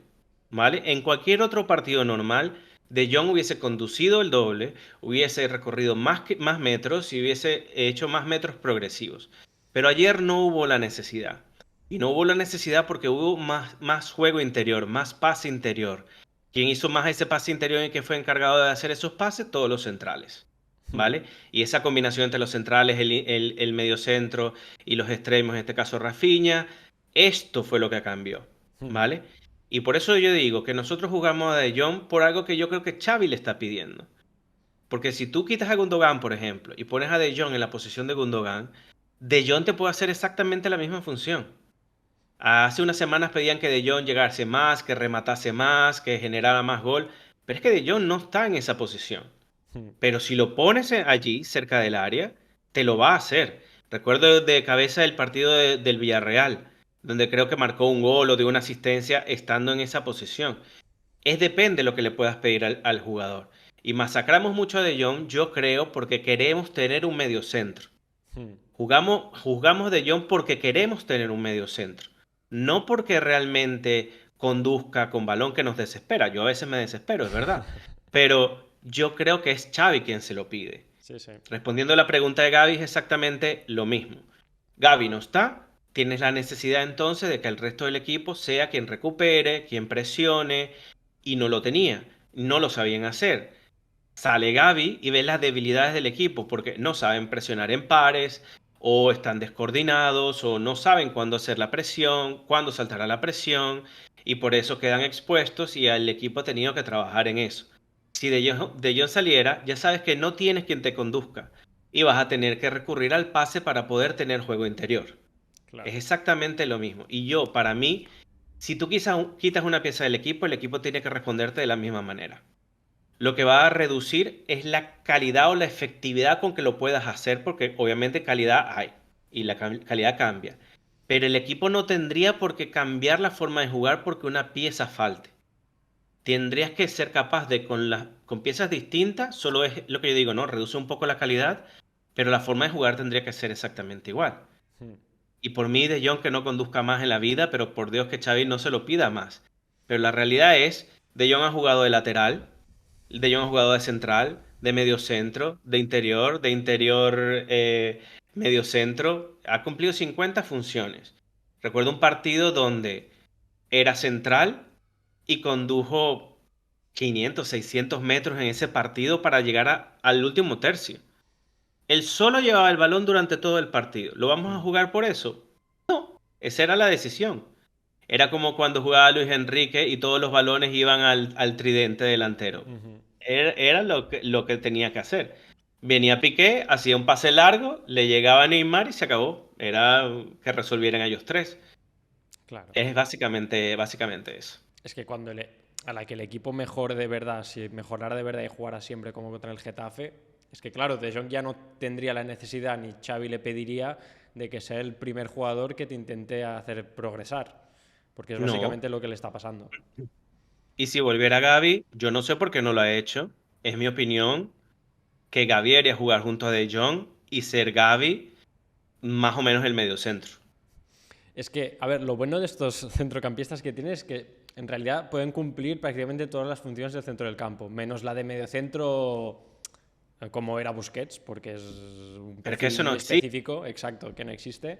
¿vale? En cualquier otro partido normal, De Jong hubiese conducido el doble, hubiese recorrido más metros y hubiese hecho más metros progresivos. Pero ayer no hubo la necesidad. Y no hubo la necesidad porque hubo más juego interior, más pase interior. ¿Quién hizo más ese pase interior y que fue encargado de hacer esos pases? Todos los centrales, hmm, ¿vale? Y esa combinación entre los centrales, el mediocentro y los extremos, en este caso Rafinha, esto fue lo que cambió, hmm. ¿vale? Y por eso yo digo que nosotros jugamos a De Jong por algo que yo creo que Xavi le está pidiendo. Porque si tú quitas a Gundogan, por ejemplo, y pones a De Jong en la posición de Gundogan, De Jong te puede hacer exactamente la misma función. Hace unas semanas pedían que De Jong llegase más, que rematase más, que generara más gol, pero es que De Jong no está en esa posición. Hmm. Pero si lo pones allí, cerca del área, te lo va a hacer. Recuerdo de cabeza el partido del Villarreal, donde creo que marcó un gol o dio una asistencia estando en esa posición. Es depende de lo que le puedas pedir al jugador. Y masacramos mucho a De Jong, yo creo, porque queremos tener un mediocentro. Hmm. Juzgamos de Jong porque queremos tener un medio centro, no porque realmente conduzca con balón que nos desespera. Yo a veces me desespero, es verdad, pero yo creo que es Xavi quien se lo pide. Sí, sí. Respondiendo a la pregunta de Gaby, es exactamente lo mismo. Gaby no está, tienes la necesidad entonces de que el resto del equipo sea quien recupere, quien presione, y no lo tenía, no lo sabían hacer. Sale Gaby y ve las debilidades del equipo porque no saben presionar en pares, o están descoordinados, o no saben cuándo hacer la presión, cuándo saltar a la presión, y por eso quedan expuestos y el equipo ha tenido que trabajar en eso. Si De Jong saliera, ya sabes que no tienes quien te conduzca y vas a tener que recurrir al pase para poder tener juego interior. Es Claro. exactamente lo mismo. Y yo, para mí, Si tú quitas una pieza del equipo, el equipo tiene que responderte de la misma manera. Lo que va a reducir es la calidad o la efectividad con que lo puedas hacer, porque obviamente calidad hay y la calidad cambia. Pero el equipo no tendría por qué cambiar la forma de jugar porque una pieza falte. Tendrías que ser capaz de con piezas distintas, solo es lo que yo digo, ¿no? Reduce un poco la calidad, pero la forma de jugar tendría que ser exactamente igual. Hmm. Y por mí, De Jong que no conduzca más en la vida, pero por Dios que Xavi no se lo pida más. Pero la realidad es, De Jong ha jugado de lateral, De Jong ha jugado de central, de medio centro, de interior medio centro. Ha cumplido 50 funciones. Recuerdo un partido donde era central y condujo 500, 600 metros en ese partido para llegar al último tercio. Él solo llevaba el balón durante todo el partido. ¿Lo vamos a Hmm. jugar por eso? Esa era la decisión. Era como cuando jugaba Luis Enrique y todos los balones iban al tridente delantero. Ujú. Era lo que tenía que hacer. Venía Piqué, hacía un pase largo, le llegaba a Neymar y se acabó. Era que resolvieran ellos tres. Claro. Es básicamente eso. Es que a la que el equipo mejore de verdad, si mejorara de verdad y jugara siempre como contra el Getafe, es que claro, De Jong ya no tendría la necesidad, ni Xavi le pediría, de que sea el primer jugador que te intente hacer progresar. Porque es No. básicamente lo que le está pasando. Y si volviera Gavi, yo no sé por qué no lo ha hecho. Es mi opinión que Gavi debería jugar junto a De Jong y ser Gavi más o menos el mediocentro. Es que, a ver, lo bueno de estos centrocampistas que tienes es que en realidad pueden cumplir prácticamente todas las funciones del centro del campo, menos la de mediocentro como era Busquets, porque es un Pero es que perfil eso no muy existe. específico, exacto, que no existe.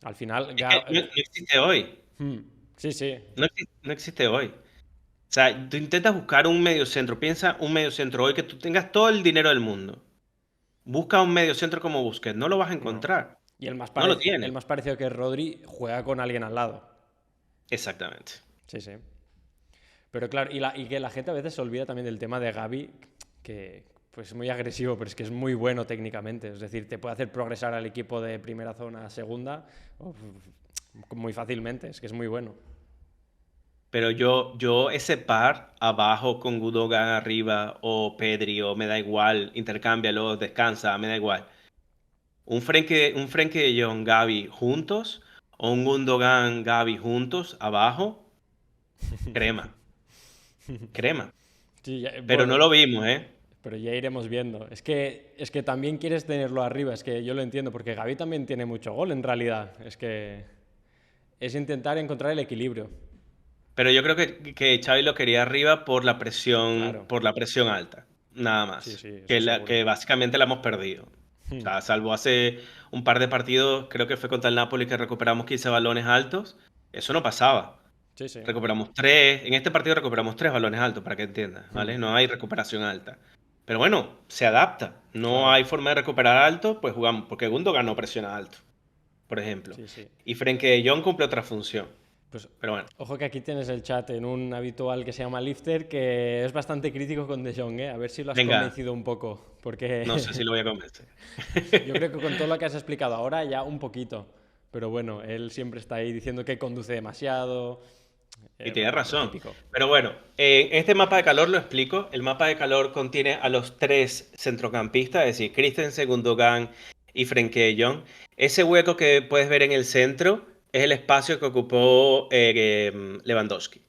Al final, Es que no existe hoy. sí, sí, No existe hoy. O sea, tú intentas buscar un mediocentro. Piensa un mediocentro hoy que tú tengas todo el dinero del mundo. Busca un mediocentro como Busquets. No lo vas a no. encontrar. Y No lo el tiene. más parecido que es Rodri juega con alguien al lado. Exactamente. Sí, sí. Pero claro, y que la gente a veces se olvida también del tema de Gavi, que pues es muy agresivo, pero es que es muy bueno técnicamente. Es decir, te puede hacer progresar al equipo de primera zona a segunda muy fácilmente, es que es muy bueno. Pero yo ese par abajo con Gundogan arriba o Pedri o me da igual, intercámbialo, descansa, me da igual. Un Frenkie de Jong, Gavi juntos o un Gundogan, Gavi juntos abajo, crema, crema. Sí, Pero no bueno, lo vimos, ¿eh? pero ya iremos viendo. Es que también quieres tenerlo arriba, es que yo lo entiendo, porque Gavi también tiene mucho gol en realidad. Es que es intentar encontrar el equilibrio. Pero yo creo que Xavi lo quería arriba Claro, por la presión alta, nada sí, más. sí, eso seguro. Que básicamente la hemos perdido. O sea, salvo hace un par de partidos, creo que fue contra el Napoli que recuperamos 15 balones altos. Eso no pasaba. Sí, sí. Recuperamos tres, en este partido recuperamos tres balones altos, para que entiendas, ¿vale? No hay recuperación alta. Pero bueno, se adapta. No Claro, hay forma de recuperar alto, pues jugamos, porque Gundogan no presiona alto, por ejemplo. sí, sí. Y Frenkie de Jong cumple otra función. Pues Pero bueno, ojo que aquí tienes el chat en un habitual que se llama Lifter, que es bastante crítico con De Jong, ¿eh? A ver si lo has venga, convencido un poco, porque no sé si lo voy a convencer. yo creo que con todo lo que has explicado ahora ya un poquito. Pero bueno, él siempre está ahí diciendo que conduce demasiado. Y tienes Bueno, lo razón. típico. Pero bueno, en este mapa de calor lo explico. El mapa de calor contiene a los tres centrocampistas, es decir, Christensen, Gundogan y Frenkie de Jong. Ese hueco que puedes ver en el centro es el espacio que ocupó Lewandowski, Hmm,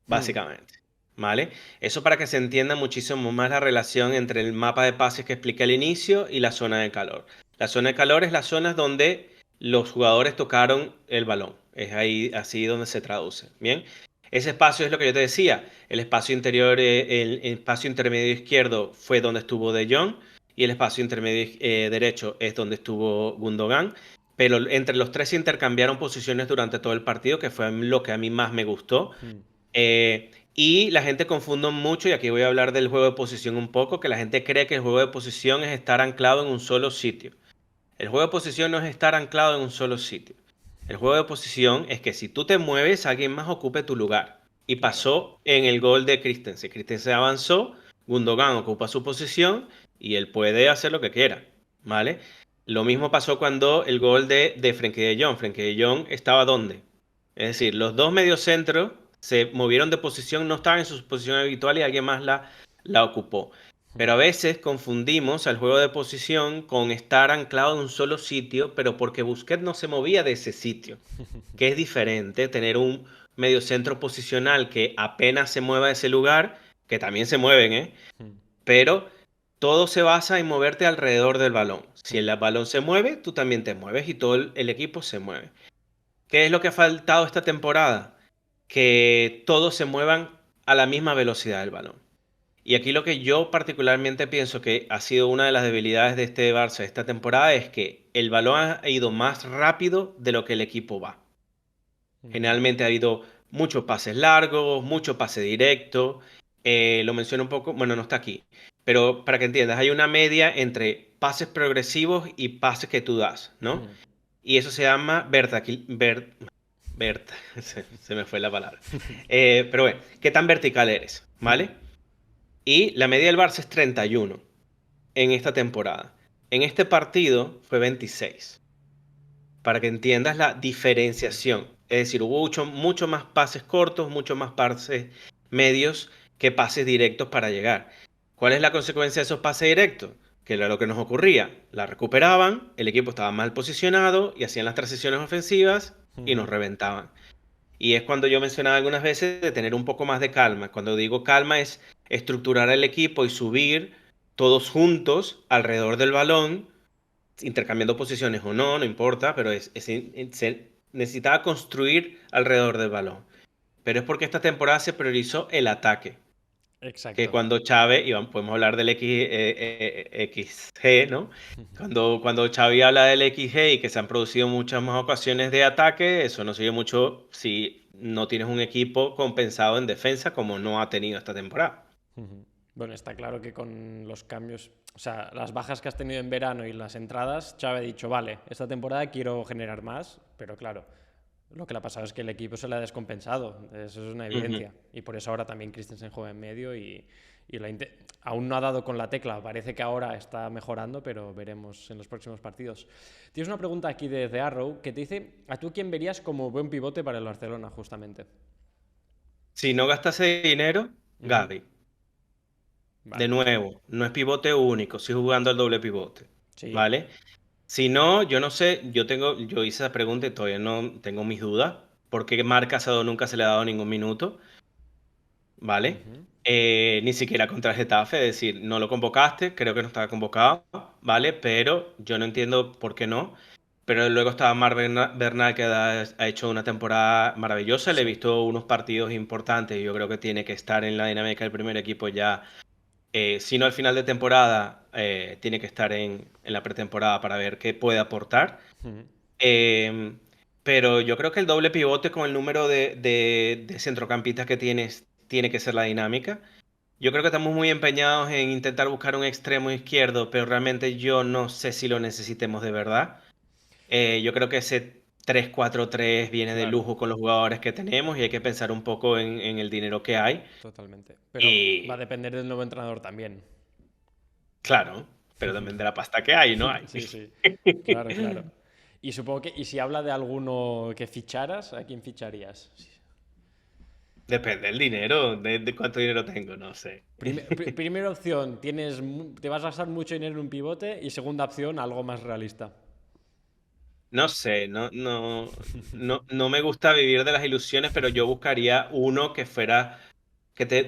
básicamente. ¿Vale? Eso para que se entienda muchísimo más la relación entre el mapa de pases que expliqué al inicio y la zona de calor. La zona de calor es las zonas donde los jugadores tocaron el balón. Es ahí así donde se traduce. Bien. Ese espacio es lo que yo te decía. El espacio interior, el espacio intermedio izquierdo fue donde estuvo De Jong y el espacio intermedio derecho es donde estuvo Gundogan. Pero entre los tres se intercambiaron posiciones durante todo el partido, que fue lo que a mí más me gustó. hmm. Y la gente confunde mucho, y aquí voy a hablar del juego de posición un poco, que la gente cree que el juego de posición es estar anclado en un solo sitio. El juego de posición no es estar anclado en un solo sitio. El juego de posición es que si tú te mueves, alguien más ocupe tu lugar. Y Claro. pasó en el gol de Christensen. Christensen avanzó, Gundogan ocupa su posición y él puede hacer lo que quiera, ¿vale? Lo mismo pasó cuando el gol de Frenkie de Jong. Frenkie de Jong estaba ¿dónde? Es decir, los dos mediocentros se movieron de posición, no estaban en su posición habitual y alguien más la ocupó. Pero a veces confundimos el juego de posición con estar anclado en un solo sitio, pero porque Busquets no se movía de ese sitio, que es diferente tener un mediocentro posicional que apenas se mueva de ese lugar, que también se mueven, ¿eh? Pero todo se basa en moverte alrededor del balón. Si el balón se mueve, tú también te mueves y todo el equipo se mueve. ¿Qué es lo que ha faltado esta temporada? Que todos se muevan a la misma velocidad del balón. Y aquí lo que yo particularmente pienso que ha sido una de las debilidades de este Barça esta temporada es que el balón ha ido más rápido de lo que el equipo va. Generalmente ha habido muchos pases largos, mucho pase directo. Lo menciono un poco, bueno, no está aquí, pero para que entiendas, hay una media entre pases progresivos y pases que tú das, ¿no? Y eso se llama se me fue la palabra. Pero bueno, ¿qué tan vertical eres? ¿Vale? Y la media del Barça es 31 en esta temporada. En este partido fue 26. Para que entiendas la diferenciación. Es decir, hubo mucho más pases cortos, mucho más pases medios que pases directos para llegar. ¿Cuál es la consecuencia de esos pases directos? Que era lo que nos ocurría. La recuperaban, el equipo estaba mal posicionado y hacían las transiciones ofensivas y nos reventaban. Y es cuando yo mencionaba algunas veces de tener un poco más de calma. Cuando digo calma es estructurar el equipo y subir todos juntos alrededor del balón, intercambiando posiciones o no, no importa, pero se necesitaba construir alrededor del balón. Pero es porque esta temporada se priorizó el ataque. Que Exacto. cuando Chávez, y podemos hablar del XG, ¿no? Cuando Xavi habla del XG y que se han producido muchas más ocasiones de ataque, eso no sirve mucho si no tienes un equipo compensado en defensa como no ha tenido esta temporada. Bueno, está claro que con los cambios, o sea, las bajas que has tenido en verano y las entradas, Xavi ha dicho, vale, esta temporada quiero generar más, pero claro, lo que le ha pasado es que el equipo se le ha descompensado, eso es una Ujú. evidencia. Y por eso ahora también Christensen juega en medio y aún no ha dado con la tecla, parece que ahora está mejorando, pero veremos en los próximos partidos. Tienes una pregunta aquí de Arrow que te dice, ¿a tú quién verías como buen pivote para el Barcelona, justamente? Si no gastase dinero, Ujú. Gavi. De Vale, nuevo, no es pivote único, estoy jugando al doble pivote, sí. ¿vale? Si no, yo no sé, yo hice esa pregunta y todavía no tengo mis dudas, porque Marc Casado nunca se le ha dado ningún minuto, ¿vale? Ujú. Ni siquiera contra el Getafe, es decir, no lo convocaste, creo que no estaba convocado, ¿vale? Pero yo no entiendo por qué no. Pero luego estaba Bernal, que ha hecho una temporada maravillosa, le he Sí. visto unos partidos importantes y yo creo que tiene que estar en la dinámica del primer equipo ya, si no al final de temporada, tiene que estar en la pretemporada para ver qué puede aportar. Ujú. Eh, pero yo creo que el doble pivote con el número de centrocampistas que tienes tiene que ser la dinámica. Yo creo que estamos muy empeñados en intentar buscar un extremo izquierdo, pero realmente yo no sé si lo necesitemos de verdad. Yo creo que ese 3-4-3 viene de Claro, lujo con los jugadores que tenemos y hay que pensar un poco en el dinero que hay. totalmente. Pero va a Y depender del nuevo entrenador también. claro, pero también de la pasta que hay, ¿no hay? Sí, sí. Claro, claro. Y supongo que, y si habla de alguno que ficharas, ¿a quién ficharías? Depende del dinero, de cuánto dinero tengo, no sé. Primera opción, te vas a gastar mucho dinero en un pivote y segunda opción, algo más realista. No sé, no me gusta vivir de las ilusiones, pero yo buscaría uno que fuera,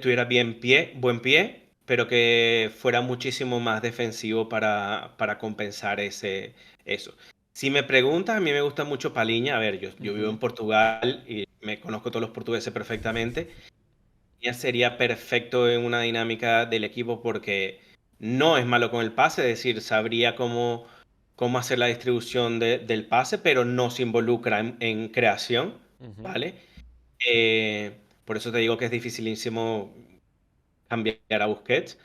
tuviera buen pie, pero que fuera muchísimo más defensivo para compensar eso. Si me preguntas, a mí me gusta mucho Paliña. A ver, yo vivo en Ujú. Portugal y me conozco todos los portugueses perfectamente. Ya sería perfecto en una dinámica del equipo porque no es malo con el pase, es decir, sabría cómo hacer la distribución del pase, pero no se involucra en creación, Ujú. ¿vale? Por eso te digo que es dificilísimo cambiar a Busquets,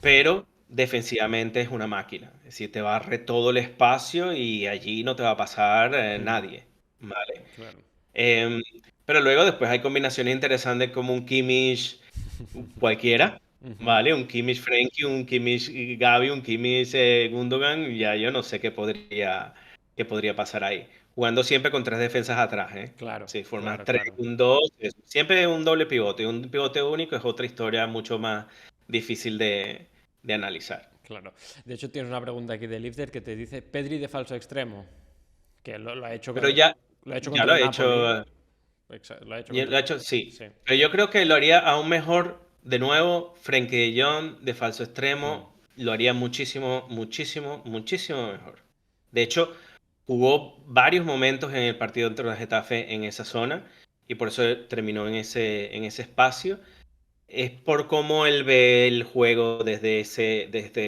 pero defensivamente es una máquina. Es decir, te barre todo el espacio y allí no te va a pasar Ujú. nadie, ¿vale? Claro. Em, pero luego después hay combinaciones interesantes como un Kimmich cualquiera, Ujú. ¿vale? Un Kimmich Frenkie, un Kimmich Gavi, un Kimmich Gundogan, ya yo no sé qué podría pasar ahí. jugando siempre con tres defensas atrás, ¿eh? Claro, Si formas claro, tres, claro, un dos, siempre un doble pivote. Un pivote único es otra historia mucho más difícil de analizar. claro. De hecho, tienes una pregunta aquí de Lifter que te dice Pedri de falso extremo, que lo ha hecho, Pero ya, lo ha hecho ya contra lo el ha Napoli. hecho. Lo ha hecho Y contra lo ha el... hecho, sí. Sí. Pero yo creo que lo haría aún mejor, de nuevo, Frenkie de Jong, de falso Mm. extremo, lo haría muchísimo, muchísimo, muchísimo mejor. De hecho, jugó varios momentos en el partido contra el Getafe en esa zona y por eso terminó en ese espacio. Es por cómo él ve el juego desde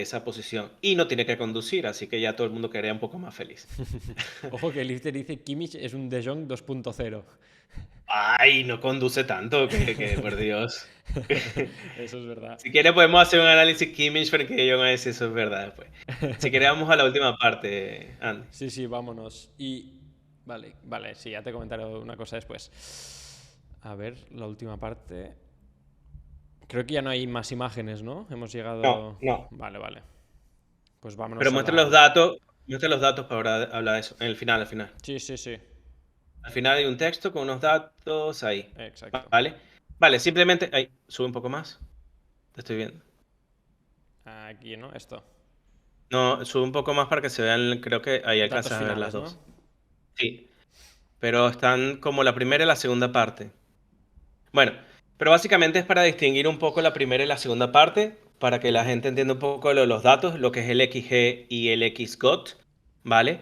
esa posición. Y no tiene que conducir, así que ya todo el mundo quedaría un poco más feliz. Ojo que Lifter dice Kimmich es un De Jong 2.0. Ay, no conduce tanto, que por Dios. Eso es verdad. Si quiere podemos hacer un análisis Kimmich porque yo a ver si eso es verdad después. Si quiere vamos a la última parte, Andy. Sí, sí, vámonos. Y... Vale, vale, sí, ya te comentaré una cosa después. A ver, la última parte. Creo que ya no hay más imágenes, ¿no? Hemos No, llegado... no. Vale, vale. Pues vámonos Pero a la... muestra los datos para hablar de eso. En el final, al final. Sí, sí, sí. Al final hay un texto con unos datos ahí. Exacto. ¿Vale? Vale, simplemente. Ahí, sube un poco más. Te estoy viendo. Aquí, ¿no? Esto. No, sube un poco más para que se vean. Creo que ahí Datos alcanzas a ver las finales, ¿no? dos. Sí. Pero están como la primera y la segunda parte. Bueno, pero básicamente es para distinguir un poco la primera y la segunda parte, para que la Ujú, gente entienda un poco los datos, lo que es el XG y el XGOT, ¿vale?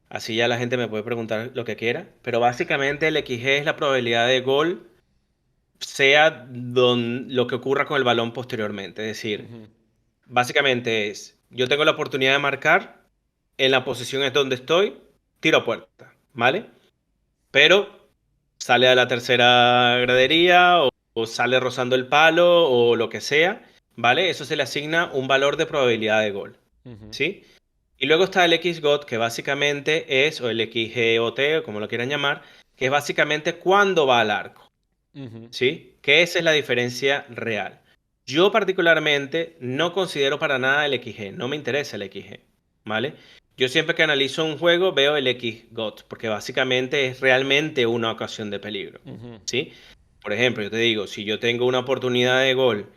Así ya la gente me puede preguntar lo que quiera, pero básicamente el XG es la probabilidad de gol, sea lo que ocurra con el balón posteriormente. Es decir, ujú, básicamente es, yo tengo la oportunidad de marcar, en la posición es donde estoy, tiro a puerta, ¿vale? Pero sale a la tercera gradería o sale rozando el palo o lo que sea, ¿vale? Eso se le asigna un valor de probabilidad de gol, ujú, ¿sí? Y luego está el XGOT, que básicamente es, o el XGOT, o como lo quieran llamar, que es básicamente cuándo va al arco, ujú, ¿sí? Que esa es la diferencia real. Yo particularmente no considero para nada el XG, no me interesa el XG, ¿vale? Yo siempre que analizo un juego veo el XGOT, porque básicamente es realmente una ocasión de peligro, ujú, ¿sí? Por ejemplo, yo te digo, si yo tengo una oportunidad de gol,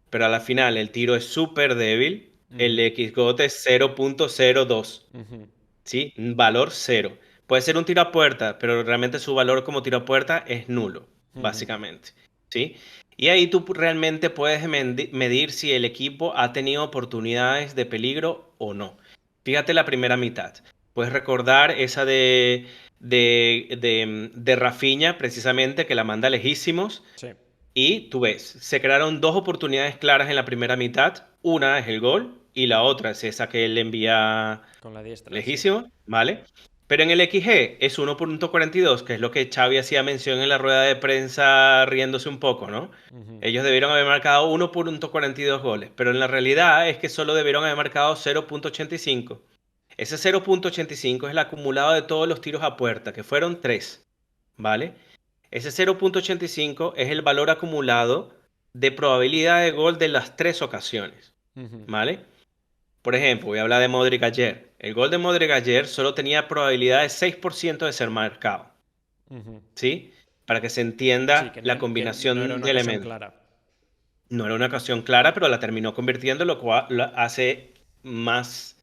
pero a la final el tiro es súper débil, el ujú, XGOT es 0.02, ujú, ¿sí? Valor cero. Puede ser un tiro a puerta, pero realmente su valor como tiro a puerta es nulo, ujú, básicamente, ¿sí? Y ahí tú realmente puedes medir si el equipo ha tenido oportunidades de peligro o no. Fíjate la primera mitad. Puedes recordar esa de Rafinha, precisamente, que la manda lejísimos. sí, Y tú ves, se crearon dos oportunidades claras en la primera mitad. Una es el gol y la otra es esa que él envía con la diestra, sí. lejísimo, ¿vale? Pero en el XG es 1.42, que es lo que Xavi hacía mención en la rueda de prensa riéndose un poco, ¿no? Ujú, Ellos debieron haber marcado 1.42 goles, pero en la realidad es que solo debieron haber marcado 0.85. Ese 0.85 es el acumulado de todos los tiros a puerta, que fueron 3, ¿vale? Ese 0.85 es el valor acumulado de probabilidad de gol de las tres ocasiones, ujú, ¿vale? Por ejemplo, voy a hablar de Modric ayer. El gol de Modric ayer solo tenía probabilidad de 6% de ser marcado, ujú. ¿sí? Para que se Sí, entienda la que no era combinación una de ocasión elementos. clara. No era una ocasión clara, pero la terminó convirtiendo, lo cual hace más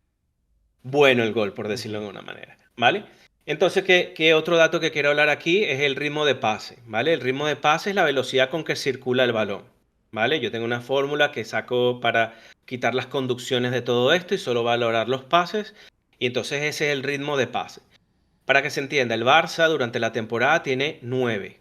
bueno el gol, por decirlo Ujú, de alguna manera, ¿vale? Entonces, ¿qué otro dato que quiero hablar aquí es el ritmo de pase, ¿vale? El ritmo de pase es la velocidad con que circula el balón, ¿vale? Yo tengo una fórmula que saco para quitar las conducciones de todo esto y solo valorar los pases, y entonces ese es el ritmo de pase. Para que se entienda, el Barça durante la temporada tiene 9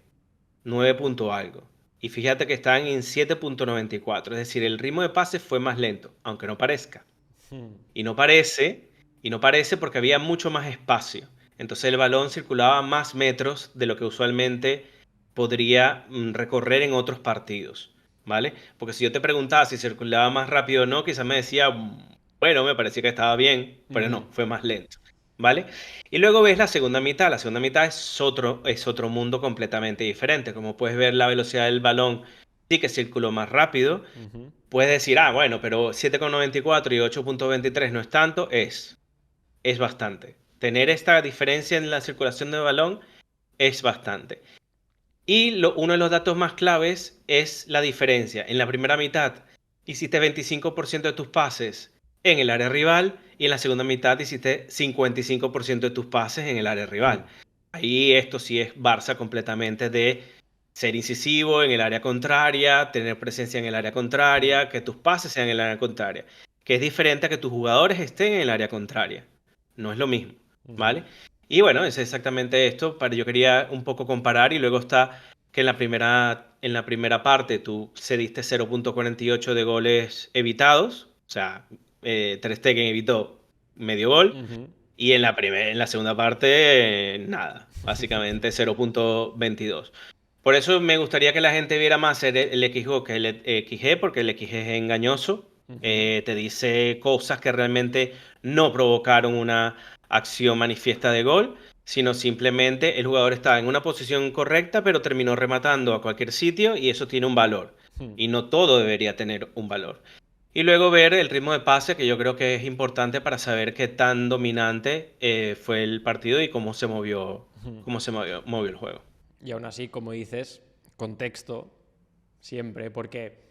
punto algo. Y fíjate que están en 7.94, es decir, el ritmo de pase fue más lento, aunque no parezca. ujú, Y no parece, y no parece porque había mucho más espacio. Entonces el balón circulaba más metros de lo que usualmente podría recorrer en otros partidos, ¿vale? Porque si yo te preguntaba si circulaba más rápido o no, quizás me decía, bueno, me parecía que estaba bien, pero ujú, no, fue más lento, ¿vale? Y luego ves la segunda mitad es otro mundo completamente diferente. Como puedes ver, la velocidad del balón sí que circuló más rápido. ujú. Puedes decir, bueno, pero 7,94 y 8.23 no es tanto, es bastante. tener esta diferencia en la circulación del balón es bastante. Y uno de los datos más claves es la diferencia. En la primera mitad hiciste 25% de tus pases en el área rival y en la segunda mitad hiciste 55% de tus pases en el área rival. Ahí esto sí es Barça completamente de ser incisivo en el área contraria, tener presencia en el área contraria, que tus pases sean en el área contraria, que es diferente a que tus jugadores estén en el área contraria. No es lo mismo, ¿vale? Y bueno, es exactamente esto. Yo quería un poco comparar y luego está que en la primera parte tú cediste 0.48 de goles evitados, o sea, Ter Stegen evitó medio gol, y en la segunda parte, nada, básicamente 0.22. Por eso me gustaría que la gente viera más el XG que el XG, porque el XG es engañoso, te dice cosas que realmente no provocaron una acción manifiesta de gol, sino simplemente el jugador estaba en una posición correcta, pero terminó rematando a cualquier sitio y eso tiene un valor. Y no todo debería tener un valor. Y luego ver el ritmo de pase, que yo creo que es importante para saber qué tan dominante fue el partido y movió el juego. Y aún así, como dices, contexto siempre, porque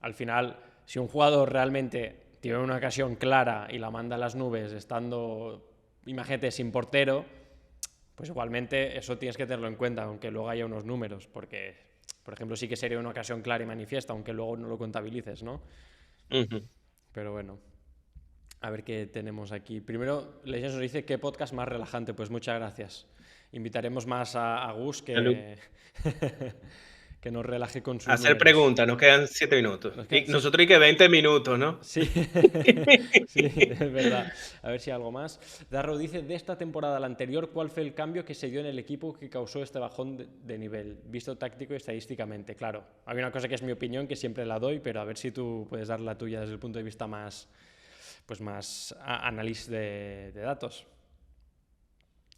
al final, si un jugador realmente tiene una ocasión clara y la manda a las nubes estando, imagínate, sin portero, pues igualmente eso tienes que tenerlo en cuenta, aunque luego haya unos números, porque, por ejemplo, sí que sería una ocasión clara y manifiesta, aunque luego no lo contabilices, ¿no? Pero bueno, a ver qué tenemos aquí. Primero, Legends nos dice qué podcast más relajante. Pues muchas gracias. Invitaremos más a Gus que, que nos relaje con sus Hacer números. preguntas, nos quedan 7 minutos. Nosotros hay que 20 minutos, ¿no? Sí, sí, es verdad. A ver si algo más. Darro dice, de esta temporada a la anterior, ¿cuál fue el cambio que se dio en el equipo que causó este bajón de nivel, visto táctico y estadísticamente? Claro, hay una cosa que es mi opinión, que siempre la doy, pero a ver si tú puedes dar la tuya desde el punto de vista más, pues más análisis de datos.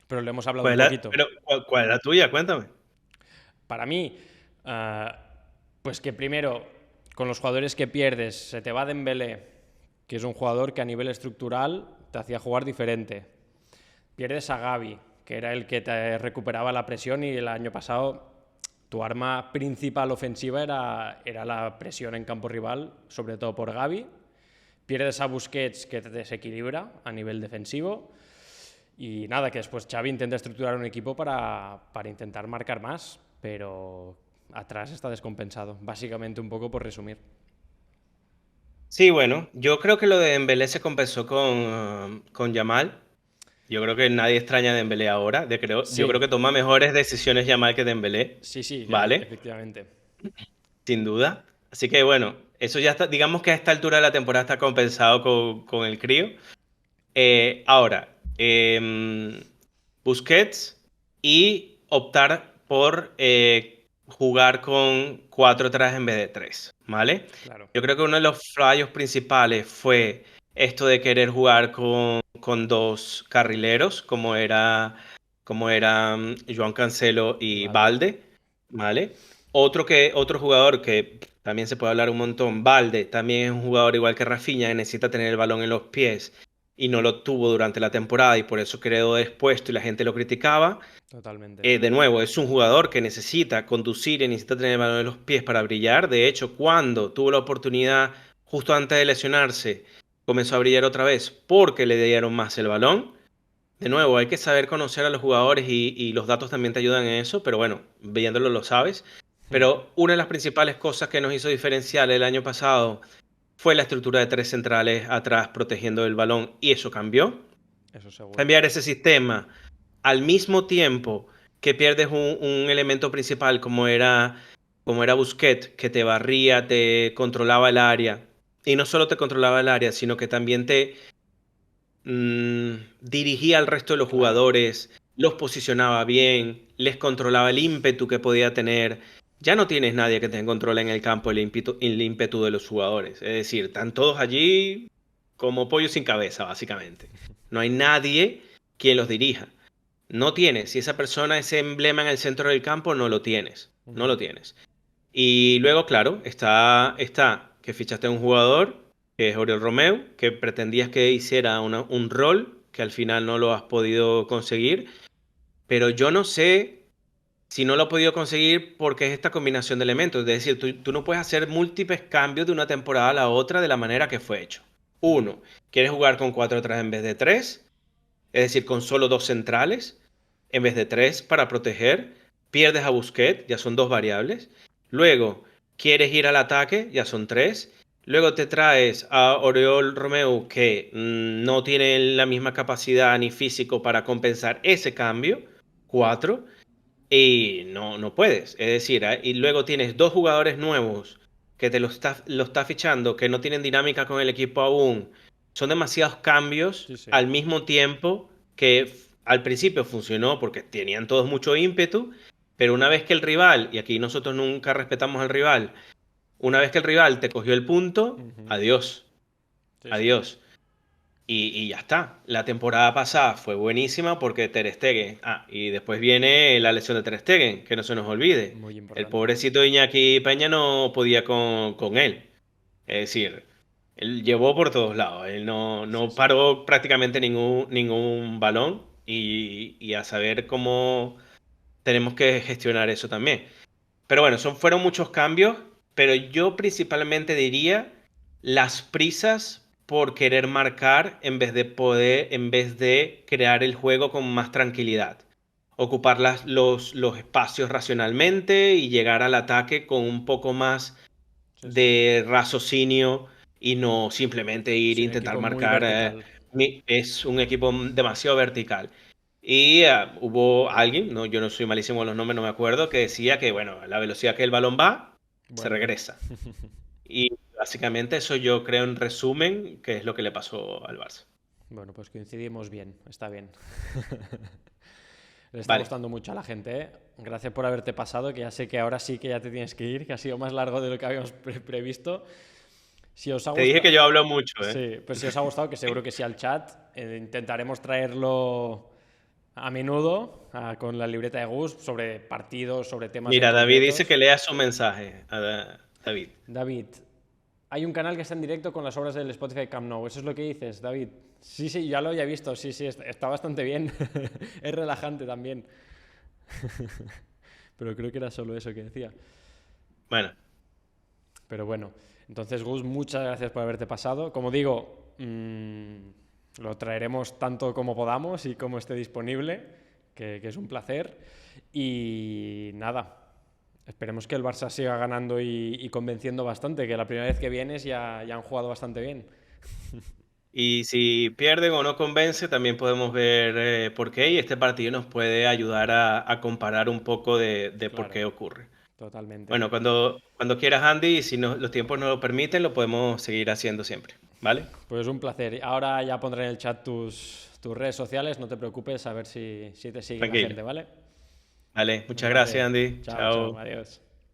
Pero le hemos hablado un poquito. Pero, ¿cuál es la tuya? Cuéntame. Para mí, pues que primero, con los jugadores que pierdes, se te va Dembélé, que es un jugador que a nivel estructural te hacía jugar diferente. Pierdes a Gavi, que era el que te recuperaba la presión, y el año pasado tu arma principal ofensiva era la presión en campo rival, sobre todo por Gavi. Pierdes a Busquets, que te desequilibra a nivel defensivo. Y nada, que después Xavi intenta estructurar un equipo para intentar marcar más, pero atrás está descompensado. Básicamente, un poco por resumir. Sí, bueno, yo creo que lo de Dembélé se compensó con Yamal. Yo creo que nadie extraña a Dembélé ahora. Sí. Yo creo que toma mejores decisiones Yamal que Dembélé. Sí, ¿Vale? efectivamente. Sin duda. Así que bueno, eso ya está, digamos que a esta altura de la temporada está compensado con el crío. Ahora, Busquets y optar por jugar con 4 atrás en vez de 3, ¿vale? Claro. Yo creo que uno de los fallos principales fue esto de querer jugar con 2 carrileros, como eran Joan Cancelo y Balde, ¿vale? Otro jugador que también se puede hablar un montón, Balde, también es un jugador igual que Rafinha, que necesita tener el balón en los pies y no lo tuvo durante la temporada y por eso quedó expuesto y la gente lo criticaba. Totalmente. De nuevo, es un jugador que necesita conducir y necesita tener el balón en los pies para brillar. De hecho, cuando tuvo la oportunidad justo antes de lesionarse, comenzó a brillar otra vez porque le dieron más el balón. De nuevo, hay que saber conocer a los jugadores y los datos también te ayudan en eso, pero bueno, viéndolo lo sabes. Pero una de las principales cosas que nos hizo diferencial el año pasado fue la estructura de 3 centrales atrás protegiendo el balón y eso cambió. Eso seguro. Cambiar ese sistema al mismo tiempo que pierdes un elemento principal como era Busquets, que te barría, te controlaba el área. Y no solo te controlaba el área, sino que también te dirigía al resto de los jugadores, los posicionaba bien, les controlaba el ímpetu que podía tener. Ya no tienes nadie que te controle en el campo el ímpetu de los jugadores. Es decir, están todos allí como pollos sin cabeza, básicamente. No hay nadie quien los dirija. No tienes. Si esa persona, ese emblema en el centro del campo, no lo tienes. No lo tienes. Y luego, claro, está que fichaste a un jugador, que es Oriol Romeu, que pretendías que hiciera un rol que al final no lo has podido conseguir, pero yo no sé si no lo he podido conseguir porque es esta combinación de elementos. Es decir, tú no puedes hacer múltiples cambios de una temporada a la otra de la manera que fue hecho. Uno, quieres jugar con 4 atrás en vez de 3, es decir, con solo 2 centrales en vez de 3 para proteger. Pierdes a Busquets, ya son 2 variables. Luego, quieres ir al ataque, ya son 3. Luego te traes a Oriol Romeu, que no tiene la misma capacidad ni físico para compensar ese cambio, 4. Y no puedes. Es decir, y luego tienes 2 jugadores nuevos que te lo está fichando, que no tienen dinámica con el equipo aún. Son demasiados cambios Sí, sí. al mismo tiempo que al principio funcionó porque tenían todos mucho ímpetu, pero una vez que el rival, y aquí nosotros nunca respetamos al rival, una vez que el rival te cogió el punto, adiós, Sí, sí. adiós. Y ya está. La temporada pasada fue buenísima porque Ter Stegen. Y después viene la lesión de Ter Stegen, que no se nos olvide. Muy El importante. pobrecito Iñaki Peña no podía con él. Es decir, él llevó por todos lados. Él Sí, no sí. paró prácticamente ningún balón. Y a saber cómo tenemos que gestionar eso también. Pero bueno, fueron muchos cambios, pero yo principalmente diría las prisas por querer marcar en vez de crear el juego con más tranquilidad. Ocupar los espacios racionalmente y llegar al ataque con un poco más Sí, sí. de raciocinio y no simplemente ir Sí, e un intentar equipo muy marcar. vertical. Es un equipo demasiado vertical. Y hubo alguien, no, yo no soy malísimo con los nombres, no me acuerdo, que decía que, bueno, a la velocidad que el balón va, se Vuelve. regresa. Y básicamente eso yo creo en resumen que es lo que le pasó al Barça. Bueno, pues coincidimos bien, está bien. Le está Vale. gustando mucho a la gente, ¿eh? Gracias por haberte pasado, que ya sé que ahora sí que ya te tienes que ir, que ha sido más largo de lo que habíamos previsto. Si os ha Te dije gustado... que yo hablo mucho, ¿eh? Sí, pues si os ha gustado, que seguro que sí al chat, intentaremos traerlo a menudo con la libreta de Gus sobre partidos, sobre temas en Mira, David dice concretos. que lea su mensaje. David. David, hay un canal que está en directo con las obras del Spotify Camp Nou. ¿Eso es lo que dices, David? Sí, sí, ya lo había visto. Sí, sí, está bastante bien. Es relajante también. Pero creo que era solo eso que decía. Bueno, Pero bueno, entonces Gus, muchas gracias por haberte pasado. Como digo, lo traeremos tanto como podamos y como esté disponible, que es un placer. Y nada, esperemos que el Barça siga ganando y convenciendo bastante, que la primera vez que vienes ya han jugado bastante bien. y si pierden o no convence, también podemos ver por qué. Y este partido nos puede ayudar a comparar un poco de por Claro, qué ocurre. totalmente. Bueno, cuando quieras, Andy, y si los tiempos nos lo permiten, lo podemos seguir haciendo siempre. ¿Vale? Pues un placer. Ahora ya pondré en el chat tus redes sociales, no te preocupes, a ver si te sigue la Tranquilo. gente, ¿vale? Vale, Un muchas gracias, placer. Andy. Chao, chao, Chao. adiós.